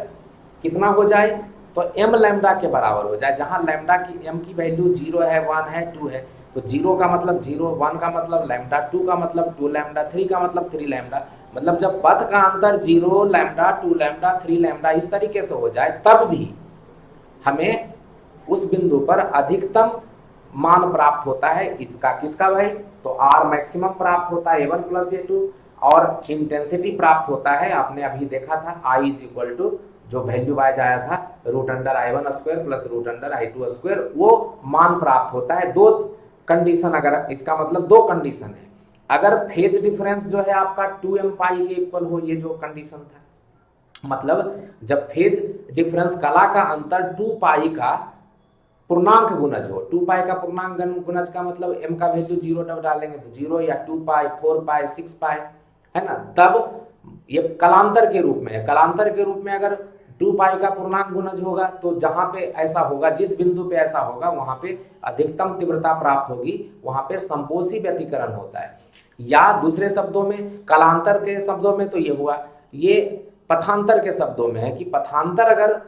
कितना हो जाए तो m लैम्डा के बराबर हो जाए, जहाँ लैम्डा की m की वैल्यू 0 है 1 है 2 है, तो 0 का मतलब 0, 1 का मतलब लैम्डा, 2 का मतलब 2 लैम्डा, 3 का मतलब 3 लैम्डा, मतलब जब पथ का अंतर 0 लैम्डा 2 लैम्डा 3 लैम्डा इस तरीके से हो जाए तब भी हमें उस बिंदु पर अधिकतम मान प्राप्त होता है इसका, किसका भाई, तो आर मैक्सिमम प्राप्त होता है A1 प्लस A2, और इंटेंसिटी प्राप्त होता है, आपने अभी देखा था I इज इक्वल टू जो वैल्यू वाइज आया था √I1 square plus √I2 square, वो मान प्राप्त होता है। दो कंडीशन, अगर इसका मतलब दो कंडीशन है, अगर फेज डिफरेंस जो है आपका 2m पाई के इक्वल हो, ये जो कंडीशन था, मतलब जब फेज डिफरेंस कला का अंतर 2 पाई का पूर्णांक गुणज हो, 2 पाई का पूर्णांक गुणज का मतलब m का वैल्यू 0 जब डालेंगे तो 0 या 2 पाई 4 पाई 6 पाई, है ना, तब ये कलांतर के रूप में है। कलांतर के रूप में अगर 2 पाई का पूर्णांक गुणज होगा तो जहां पे ऐसा होगा, जिस बिंदु पे ऐसा होगा वहां पे अधिकतम तीव्रता प्राप्त होगी, वहां पे संपोषी व्यतिकरण होता है। या दूसरे शब्दों में, कलांतर के शब्दों में तो ये हुआ, ये पथांतर के शब्दों में है कि पथांतर अगर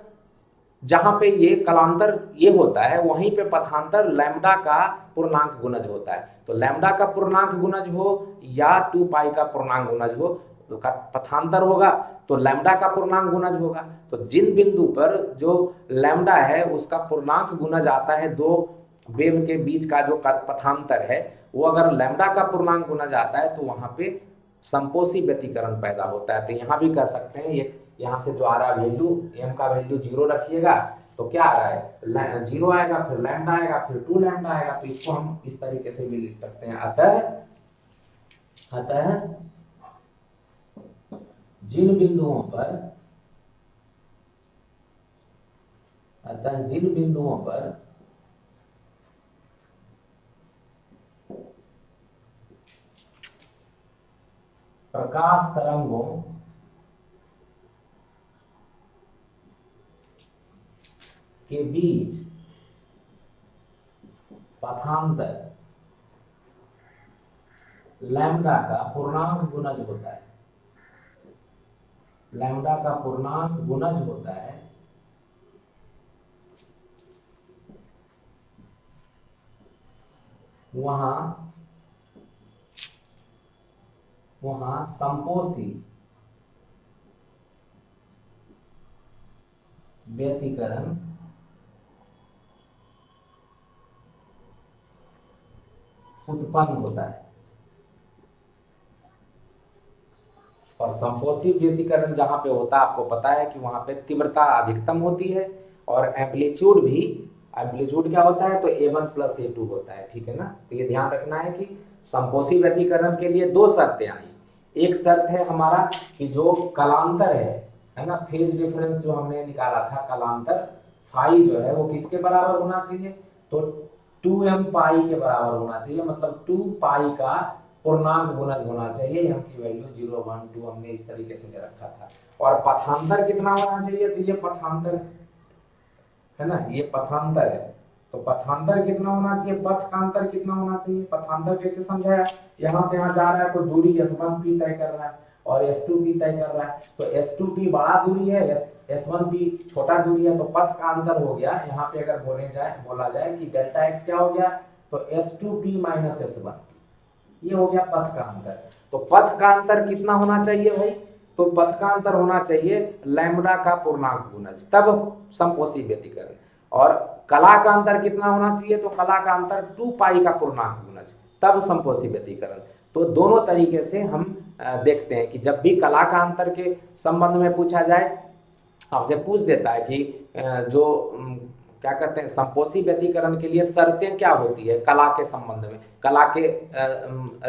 जहां पे ये कलांतर ये होता है वहीं पे पथांतर लैम्डा का पूर्णांक गुणज होता है। तो लैम्डा का पूर्णांक गुणज हो या 2 पाई का पूर्णांक गुणज हो तो पथांतर होगा, तो लैम्डा का पूर्णांक गुणज होगा। तो जिन बिंदु पर जो लैम्डा है उसका पूर्णांक गुणज आता है, दो वेव के बीच का जो पथांतर है वो अगर लैम्डा का पूर्णांक गुणज आता है तो वहां पे संपोषी व्यतिकरण पैदा होता है। तो यहाँ भी कह सकते हैं, ये यहाँ से जो आ रहा है वैल्यू, m का वैल्यू 0 रखिएगा तो क्या आ रहा है 0 आएगा, फिर लैम्डा आएगा, फिर 2 लैम्डा आएगा। तो इसको हम इस तरीके से भी लिख सकते हैं। अतः जिन बिंदुओं पर प्रकाश तरंगों के बीच पथांतर लैम्डा का पूर्णांक गुणज होता है, लैम्डा का पूर्णांक गुणज होता है, वहां संपोषी व्यतिकरण उत्पन्न होता है। और संपोषी व्यतिकरण जहां पे होता है, आपको पता है कि वहां पे तीव्रता अधिकतम होती है और एम्पलीट्यूड भी, एम्पलीट्यूड क्या होता है, तो A1 प्लस A2 होता है, ठीक है ना। तो ये ध्यान रखना है कि संपोषी व्यतिकरण के लिए दो शर्तें आई। एक शर्त है हमारा कि जो कलांतर है ना, फेज डिफरेंस जो हमने निकाला था, कलांतर फाई जो है वो किसके बराबर होना चाहिए, तो 2m पाई के बराबर होना चाहिए, मतलब 2 पाई का पूर्णांक गुणज होना चाहिए। m की वैल्यू 0 1 2 हमने इस तरीके से ले रखा था। और पथांतर कितना होना चाहिए, तो ये पथांतर है ना, ये पथांतर है। तो पथांतर कितना होना चाहिए, पथ का अंतर कितना होना चाहिए। पथांतर कैसे समझाया, यहां से यहां जा रहा है, कोई दूरी S1p तय कर रहा है और S2p तय कर रहा है। तो S2p बड़ा दूरी है, S1p छोटा दूरी है, तो पथ का अंतर हो गया। यहाँ पे अगर बोला जाए कि डेल्टा x क्या हो गया, तो S2p माइनस S1p, ये हो गया पथ का अंतर। तो पथ का अंतर कितना होना चाहिए भाई, तो पथ का अंतर होना चाहिए लैम्डा का पूर्णांक गुणज, तब संपोषी व्यतिकरण। और कला का अंतर कितना होना चाहिए, तो कला का अंतर 2 पाई का पूर्णांक गुणज, तब संपोषी व्यतिकरण। तो दोनों तरीके से हम देखते हैं कि जब भी कला का अंतर के संबंध में पूछा जाए, आपसे पूछ देता है कि जो क्या कहते हैं संपोषी व्यतिकरण के लिए शर्तें क्या होती है कला के संबंध में, कला के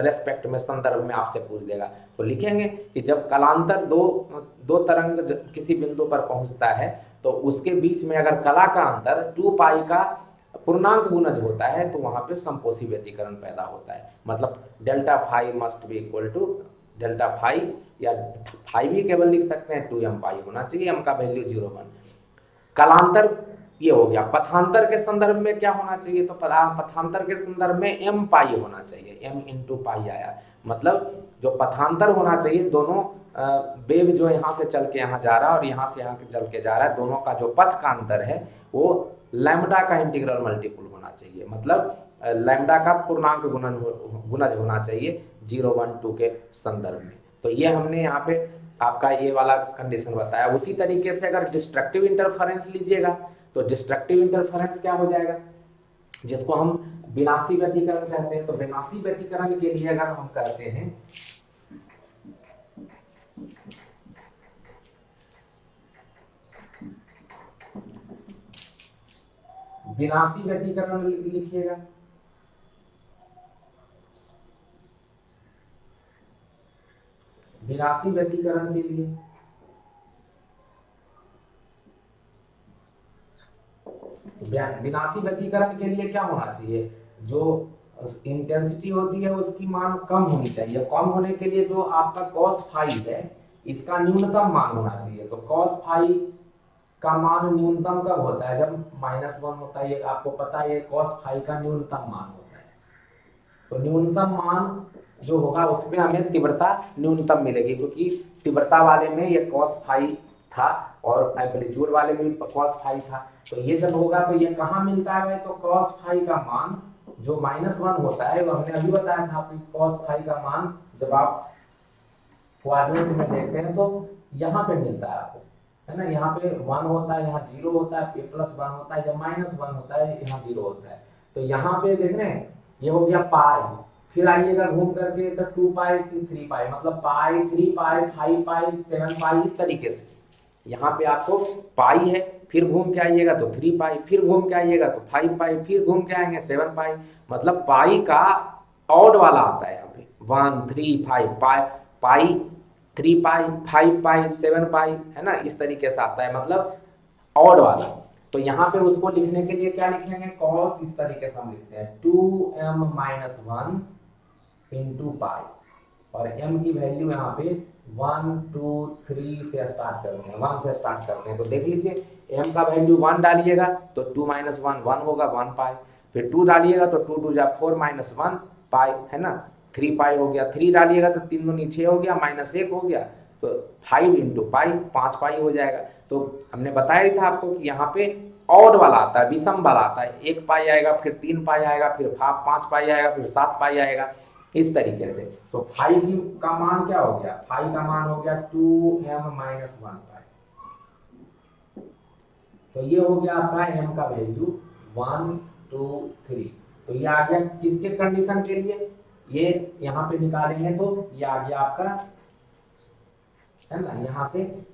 रेस्पेक्ट में, संदर्भ में आपसे पूछ देगा। तो लिखेंगे कि जब कलांतर दो तरंग किसी बिंदु पर पहुंचता है तो उसके बीच में अगर कला का अंतर 2 पाई का पूर्णांक गुणज होता है तो वहां पे संपोषी व्यतिकरण पैदा होता है। मतलब delta phi must be equal to delta phi, या फाई भी केवल लिख सकते हैं 2m पाई होना चाहिए, m का वैल्यू 0 1। कलांतर ये हो गया। पथांतर के संदर्भ में क्या होना चाहिए, तो पथांतर के संदर्भ में m पाई होना चाहिए, m इंटू पाई आया, मतलब जो पथांतर होना चाहिए, दोनों वेव जो यहाँ से चल के यहाँ जा रहा है और यहाँ से यहाँ चल के जा रहा है, दोनों का जो पथ का अंतर है वो लैम्डा का इंटीग्रल मल्टीपल होना चाहिए, मतलब लैम्डा का पूर्णांक गुणज होना चाहिए 0 1 2 के संदर्भ में। तो ये हमने यहाँ पे आपका ये वाला कंडीशन बताया। उसी तरीके से अगर डिस्ट्रक्टिव इंटरफेरेंस लीजिएगा तो डिस्ट्रक्टिव इंटरफेरेंस क्या हो जाएगा, जिसको हम विनाशी व्यतिकरण कहते हैं। तो विनाशी व्यतिकरण के लिए अगर हम कहते हैं विनाशी व्यतिकरण लिखिएगा। विनाशी व्यतिकरण के लिए विनाशी व्यतिकरण के लिए क्या होना चाहिए, जो इंटेंसिटी होती है उसकी मान कम होनी चाहिए। कम होने के लिए जो आपका cos फाई है इसका न्यूनतम मान होना चाहिए। तो cos फाई का मान न्यूनतम कब होता है, जब -1 होता है। ये आपको पता है, ये cos फाई का न्यूनतम मान होता है। तो न्यूनतम मान जो होगा उसमें हमें तीव्रता न्यूनतम मिलेगी, क्योंकि तीव्रता वाले में ये cos फाई था और एम्पलीट्यूड वाले में cos फाई था। तो ये जब होगा तो ये कहाँ मिलता है भाई, तो cos फाई का मान जो -1 होता है, वो हमने अभी बताया था आपकी cos फाई का मान जब आप क्वाड्रेंट में देखते हैं तो यहाँ पे मिलता है आपको, है ना। यहाँ पे 1 होता है, यहाँ 0 होता है, +1 होता है, या -1 होता है, यहाँ 0 होता है। तो यहाँ पे देख रहे हैं ये हो गया पाई, फिर आइएगा घूम करके तो 2 पाई 3 पाई, मतलब पाई 3 पाई 5 पाई 7 पाई, इस तरीके से यहाँ पे आपको पाई है, फिर घूम के आइएगा तो 3 पाई, फिर घूम के आइएगा तो 5 पाई, फिर घूम के आएंगे 7 पाई। मतलब पाई का ऑड वाला आता है यहाँ पे 1 3 5 पाई पाई 3 पाई 5 पाई 7 पाई, है ना, इस तरीके से आता है, मतलब ऑड वाला। तो यहाँ पे उसको लिखने के लिए क्या लिखेंगे, cos, इस तरीके से हम लिखते हैं 2m-1 इंटू पाई, और m की वैल्यू यहाँ पे 1 2 3 से स्टार्ट करते हैं, 1 से स्टार्ट करते हैं। तो देख लीजिए m का वैल्यू 1 डालिएगा तो 2 - 1 1 होगा, 1 पाई, फिर 2 डालिएगा तो 2 2 जा 4 -1 पाई, है ना, 3 पाई हो गया, 3 डालिएगा तो 3 दूनी 6 हो गया, -1 हो गया, तो 5 इंटू पाई 5 पाई हो जाएगा। तो हमने बताया ही था आपको कि यहाँ पे ऑड वाला आता है, विषम वाला आता है, 1 पाई आएगा, फिर 3 पाई आएगा, फिर 5 पाई आएगा, फिर 7 पाई आएगा, इस तरीके से। तो फाई का मान क्या हो गया, फाई का मान हो गया 2m-1 पाई। तो ये हो गया आपका m का वैल्यू 1 2 3। तो ये आ गया किसके कंडीशन के लिए, ये यहाँ पे निकालेंगे तो ये आ गया आपका, है ना, यहाँ से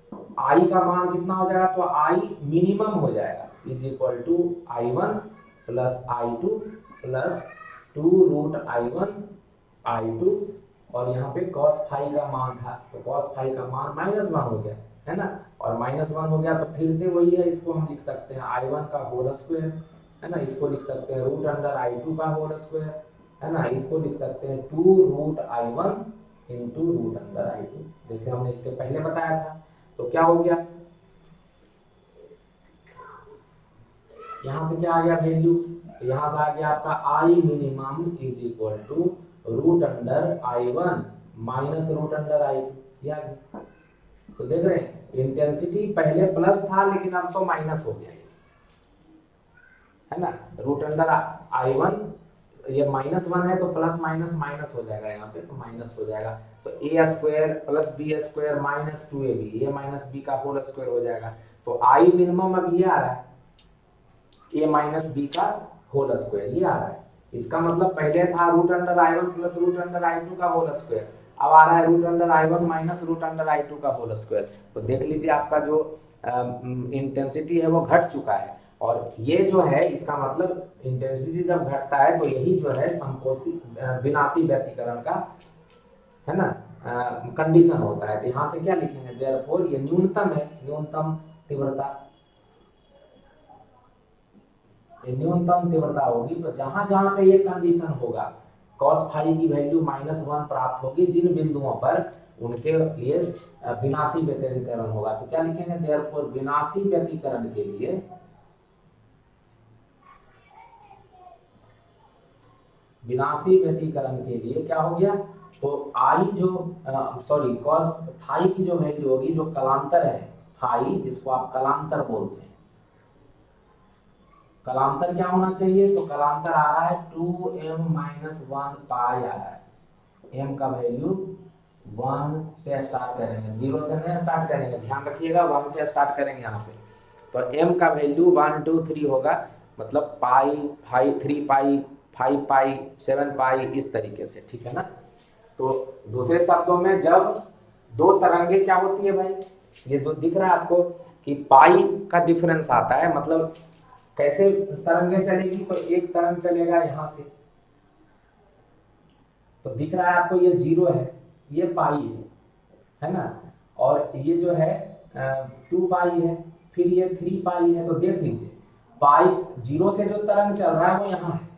i का मान कितना हो जाएगा, तो i मिनिमम हो जाएगा = i1 + i2 + 2√i1 i2, और यहाँ पे cos फाई का मान था, तो cos फाई का मान -1 हो गया, है ना, और -1 हो गया तो फिर से वही है, इसको हम लिख सकते हैं i1 का होल स्क्वायर, है ना, इसको लिख सकते हैं √i2 का होल स्क्वायर, है ना, इसको लिख सकते हैं 2√i1 इंटू √i2, जैसे हमने इसके पहले बताया था। तो क्या हो गया, यहाँ से क्या आ गया वैल्यू, यहाँ से आ गया आपका i मिनिमम = √i1 - √i2, ये आ गया। तो देख रहे हैं इंटेंसिटी पहले प्लस था लेकिन अब तो माइनस हो गया, है ना, √i1, ये -1 है तो प्लस माइनस माइनस हो जाएगा, यहाँ पे तो माइनस हो जाएगा, तो a² + b² - 2ab, a - b का होल स्क्वायर हो जाएगा। तो i मिनिमम अब ये आ रहा है a - b का होल स्क्वायर, ये आ रहा है। इसका मतलब पहले था √i1 + √i2 का होल स्क्वायर, अब आ रहा है √i1 - √i2 का होल स्क्वायर। तो देख लीजिए आपका जो इंटेंसिटी है वो घट चुका है, और ये जो है इसका मतलब इंटेंसिटी जब घटता है तो यही जो है समकोषी विनाशी व्यतिकरण का, है ना, कंडीशन होता है। तो यहाँ से क्या लिखेंगे, देयरफॉर ये न्यूनतम है, न्यूनतम तीव्रता, ये न्यूनतम तीव्रता होगी। तो जहां जहां पे ये कंडीशन होगा cos फाई की वैल्यू -1 प्राप्त होगी, जिन बिंदुओं पर उनके लिए विनाशी व्यतिकरण होगा। तो क्या लिखेंगे, देयरफॉर विनाशी व्यतिकरण के लिए, विनाशी व्यतिकरण के लिए क्या हो गया, तो आई जो सॉरी cos फाई की जो वैल्यू होगी, जो कलांतर है फाई, जिसको आप कलांतर बोलते हैं, कलांतर क्या होना चाहिए, तो कलांतर आ रहा है 2m-1 पाई आ रहा है, m का वैल्यू 1 से स्टार्ट करेंगे, 0 से नहीं स्टार्ट करेंगे, ध्यान रखिएगा 1 से स्टार्ट करेंगे यहाँ पे। तो m का वैल्यू 1 2 3 होगा, मतलब पाई 5 3 पाई 5 पाई 7 पाई इस तरीके से, ठीक है ना। तो दूसरे शब्दों में जब दो तरंगे क्या होती है भाई, ये तो दिख रहा है आपको कि पाई का डिफरेंस आता है, मतलब कैसे तरंगे चलेगी, तो एक तरंग चलेगा यहां से, तो दिख रहा है आपको ये 0 है, ये पाई है ना, और ये जो है 2 पाई है, फिर ये 3 पाई है। तो देख लीजिए पाई 0 से जो तरंग चल रहा है वो यहाँ है,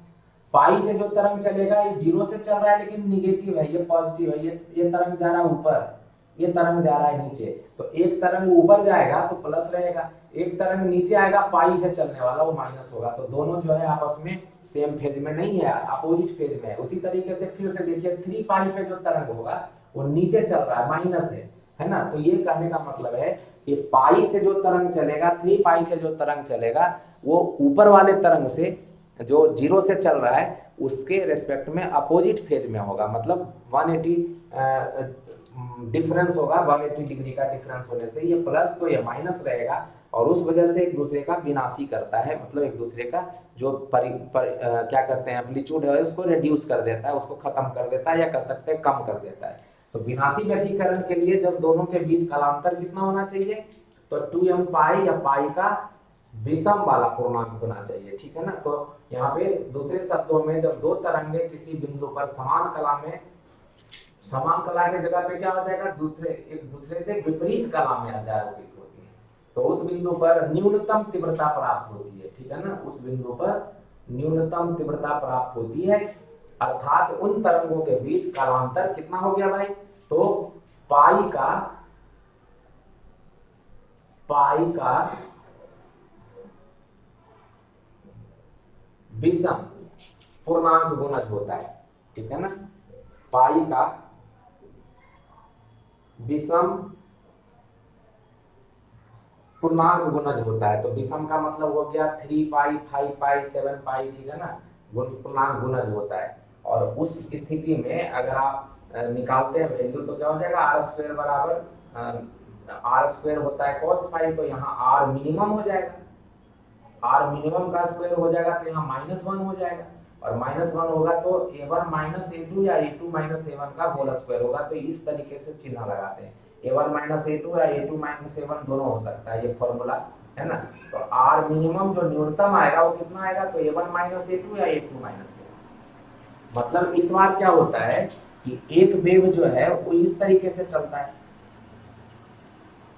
पाई से जो तरंग चलेगा ये 0 से चल रहा है लेकिन निगेटिव है, ये पॉजिटिव है, ये तरंग जा रहा है ऊपर, ये तरंग जा रहा है नीचे। तो एक तरंग ऊपर जाएगा तो प्लस रहेगा, एक तरंग नीचे आएगा पाई से चलने वाला वो माइनस होगा। तो दोनों जो है आपस में सेम फेज में नहीं है, अपोजिट फेज में है। उसी तरीके से फिर से देखिए 3 पाई पे जो तरंग होगा वो नीचे चल रहा है, माइनस है ना। तो ये कहने का मतलब है कि पाई से जो तरंग चलेगा, 3 पाई से जो तरंग चलेगा वो ऊपर वाले तरंग से जो 0 से चल रहा है उसके रेस्पेक्ट में अपोजिट फेज में होगा, मतलब 180 डिफरेंस होगा, 180 डिग्री का डिफरेंस होने से ये प्लस तो ये माइनस रहेगा, और उस वजह से एक दूसरे का विनाशी करता है, मतलब एक दूसरे का जो क्या करते हैं एम्पलीट्यूड है उसको रिड्यूस कर देता है, उसको खत्म कर देता है, या कर सकते हैं कम कर देता है। तो विनाशी व्यतिकरण के लिए जब दोनों के बीच कालांतर कितना होना चाहिए, तो 2m पाई या पाई का विषम वाला पूर्णांक होना चाहिए, ठीक है ना। तो यहाँ पे दूसरे शब्दों में जब दो तरंगे किसी बिंदु पर समान कला के जगह पे क्या हो जाएगा, एक दूसरे से विपरीत कला में अध्यारोपित होती है, तो उस बिंदु पर न्यूनतम तीव्रता प्राप्त होती है, ठीक है ना। उस बिंदु पर न्यूनतम तीव्रता प्राप्त होती है, अर्थात उन तरंगों के बीच कालांतर कितना हो गया भाई, तो पाई का विषम पूर्णांक गुणज होता है, ठीक है ना। पाई का विषम पूर्णांक गुणज होता है, तो विषम का मतलब हो गया 3 पाई 5 पाई 7 पाई, ठीक है ना, पूर्णांक गुणज होता है। और उस स्थिति में अगर आप निकालते हैं वैल्यू तो क्या हो जाएगा, आर स्क्वायर बराबर आर स्क्वायर होता है cos पाई, तो यहाँ आर मिनिमम हो जाएगा, आर मिनिमम का स्क्वायर हो जाएगा तो यहाँ -1 हो जाएगा, और -1 होगा तो a1 माइनस a2 या a2 माइनस a1 का होल स्क्वायर होगा। तो इस तरीके से चिन्ह लगाते हैं, a1 माइनस a2 या a2 माइनस a1 दोनों हो सकता है, ये फॉर्मूला है ना। तो आर मिनिमम जो न्यूनतम आएगा वो कितना आएगा, तो a1 माइनस a2 या a2 माइनस a1। मतलब इस बार क्या होता है कि एक वेव जो है वो इस तरीके से चलता है,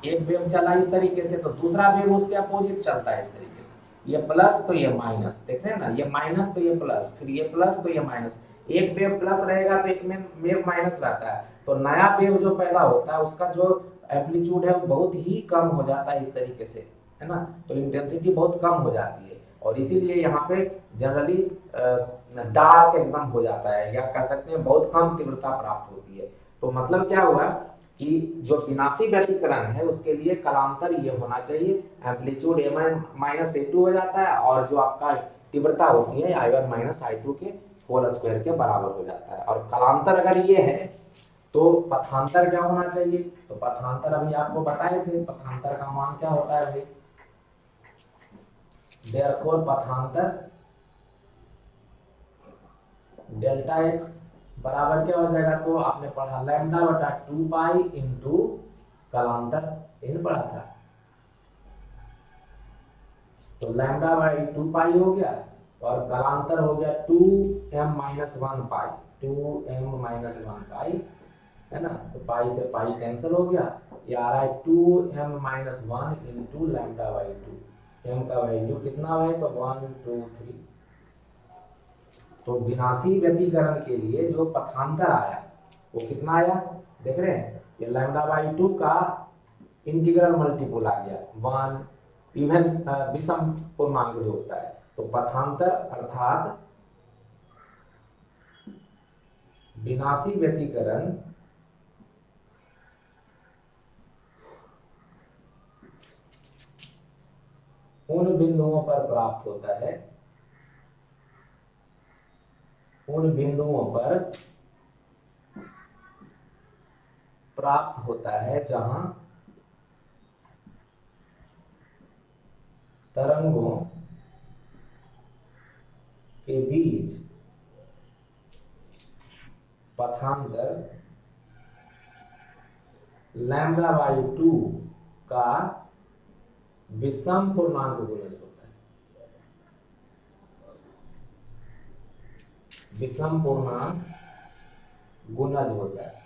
एक वेव चला इस तरीके से तो दूसरा वेव उसके अपोजिट चलता है इस तरीके से, ये प्लस तो ये माइनस, देख रहे हैं ना, ये माइनस तो ये प्लस, फिर ये प्लस तो ये माइनस, एक वेव प्लस रहेगा तो एक में वेव माइनस रहता है, तो नया वेव जो पैदा होता है उसका जो एम्पलीट्यूड है वो बहुत ही कम हो जाता है इस तरीके से, है ना। तो इंटेंसिटी बहुत कम हो जाती है, और इसीलिए यहाँ पे जनरली डार्क एकदम हो जाता है, या कह सकते हैं बहुत कम तीव्रता प्राप्त होती है। तो मतलब क्या हुआ कि जो विनाशी व्यतिकरण है उसके लिए कालांतर ये होना चाहिए, एम्पलीट्यूड a--a2 हो जाता है, और जो आपका तीव्रता होती है i1 माइनस i2 के होल स्क्वायर के बराबर हो जाता है। और कालांतर अगर ये है तो पथांतर क्या होना चाहिए, तो पथांतर अभी आपको बताए थे, पथांतर का मान क्या होता है भाई, देयरफॉर पथांतर डेल्टा x बराबर क्या हो जाएगा, तो आपने पढ़ा लैम्डा बटा 2 पाई इंटू कालांतर, इन पढ़ा था, तो लैम्डा बाई 2 पाई हो गया, और कालांतर हो गया 2m माइनस 1 पाई, 2m माइनस 1 पाई, है ना। तो पाई से पाई कैंसिल हो गया, ये आ रहा है 2m minus 1 into lambda by 2, m का वैल्यू कितना है, तो 1 2 3। तो विनाशी व्यतिकरण के लिए जो पथांतर आया वो कितना आया, देख रहे हैं, ये लैम्डा बाई 2 का इंटीग्रल मल्टीपल आ गया 1, इवन विषम पूर्णांक जो होता है। तो पथांतर अर्थात विनाशी व्यतिकरण उन बिंदुओं पर प्राप्त होता है, उन बिंदुओं पर प्राप्त होता है जहां तरंगों के बीच पथांतर λ/2 का विषम पूर्णांक गुणज होता है। विषम पूर्णांक गुणज होता है।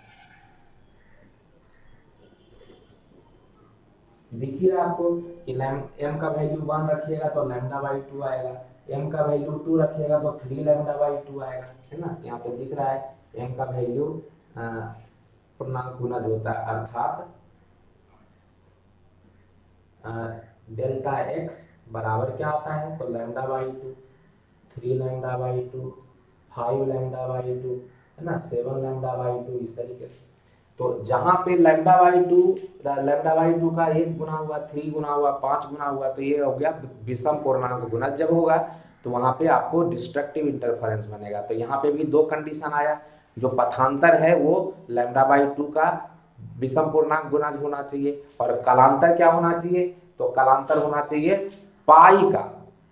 दिखिए आपको कि m का वैल्यू 1 रखिएगा तो λ/2 आएगा, m का वैल्यू 2 रखिएगा तो 3 λ/2 आएगा, है ना। यहाँ पे दिख रहा है m का वैल्यू पूर्णांक गुणज होता है, अर्थात डेल्टा x बराबर क्या आता है तो λ/2, 3 λ/2, 5 λ/2, है ना, 7 λ/2, इस तरीके से। तो जहां पे λ/2 का 1 गुना हुआ, 3 गुना हुआ, 5 गुना हुआ, तो ये हो गया विषम पूर्णांक गुणज जब होगा तो वहां पे आपको डिस्ट्रक्टिव इंटरफेरेंस बनेगा। तो यहाँ पे भी दो कंडीशन आया, जो पथांतर है वो λ/2 का विषम पूर्णांक गुणज होना चाहिए, और कालांतर क्या होना चाहिए तो कालांतर होना चाहिए पाई का,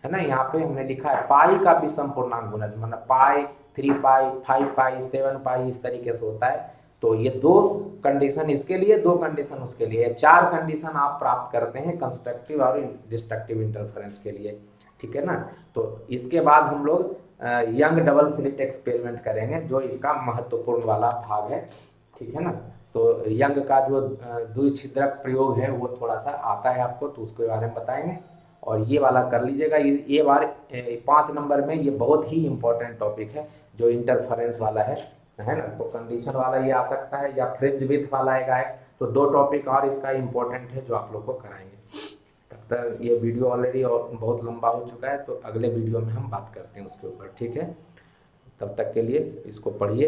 है ना। यहाँ पे हमने लिखा है पाई का विषम पूर्णांक गुणज, मतलब पाई, 3 पाई, 5 पाई, 7 पाई, इस तरीके से होता है। तो ये दो कंडीशन इसके लिए, दो कंडीशन उसके लिए, 4 कंडीशन आप प्राप्त करते हैं कंस्ट्रक्टिव और डिस्ट्रक्टिव इंटरफेरेंस के लिए, ठीक है ना। तो इसके बाद हम लोग यंग डबल स्लिट एक्सपेरिमेंट करेंगे, जो इसका महत्वपूर्ण वाला भाग है, ठीक है ना। तो यंग का जो द्विछिद्रक प्रयोग है वो थोड़ा सा आता है आपको, तो उसके बारे में बताएंगे, और ये वाला कर लीजिएगा। ये बार 5 नंबर में ये बहुत ही इंपॉर्टेंट टॉपिक है, जो इंटरफेरेंस वाला है ना। तो कंडीशन वाला ये आ सकता है, या फ्रिंज विड्थ वाला आएगा। तो 2 टॉपिक और इसका इंपॉर्टेंट है जो आप लोग को कराएंगे। तब तक ये वीडियो ऑलरेडी और बहुत लंबा हो चुका है, तो अगले वीडियो में हम बात करते हैं उसके ऊपर, ठीक है। तब तक के लिए इसको पढ़िए।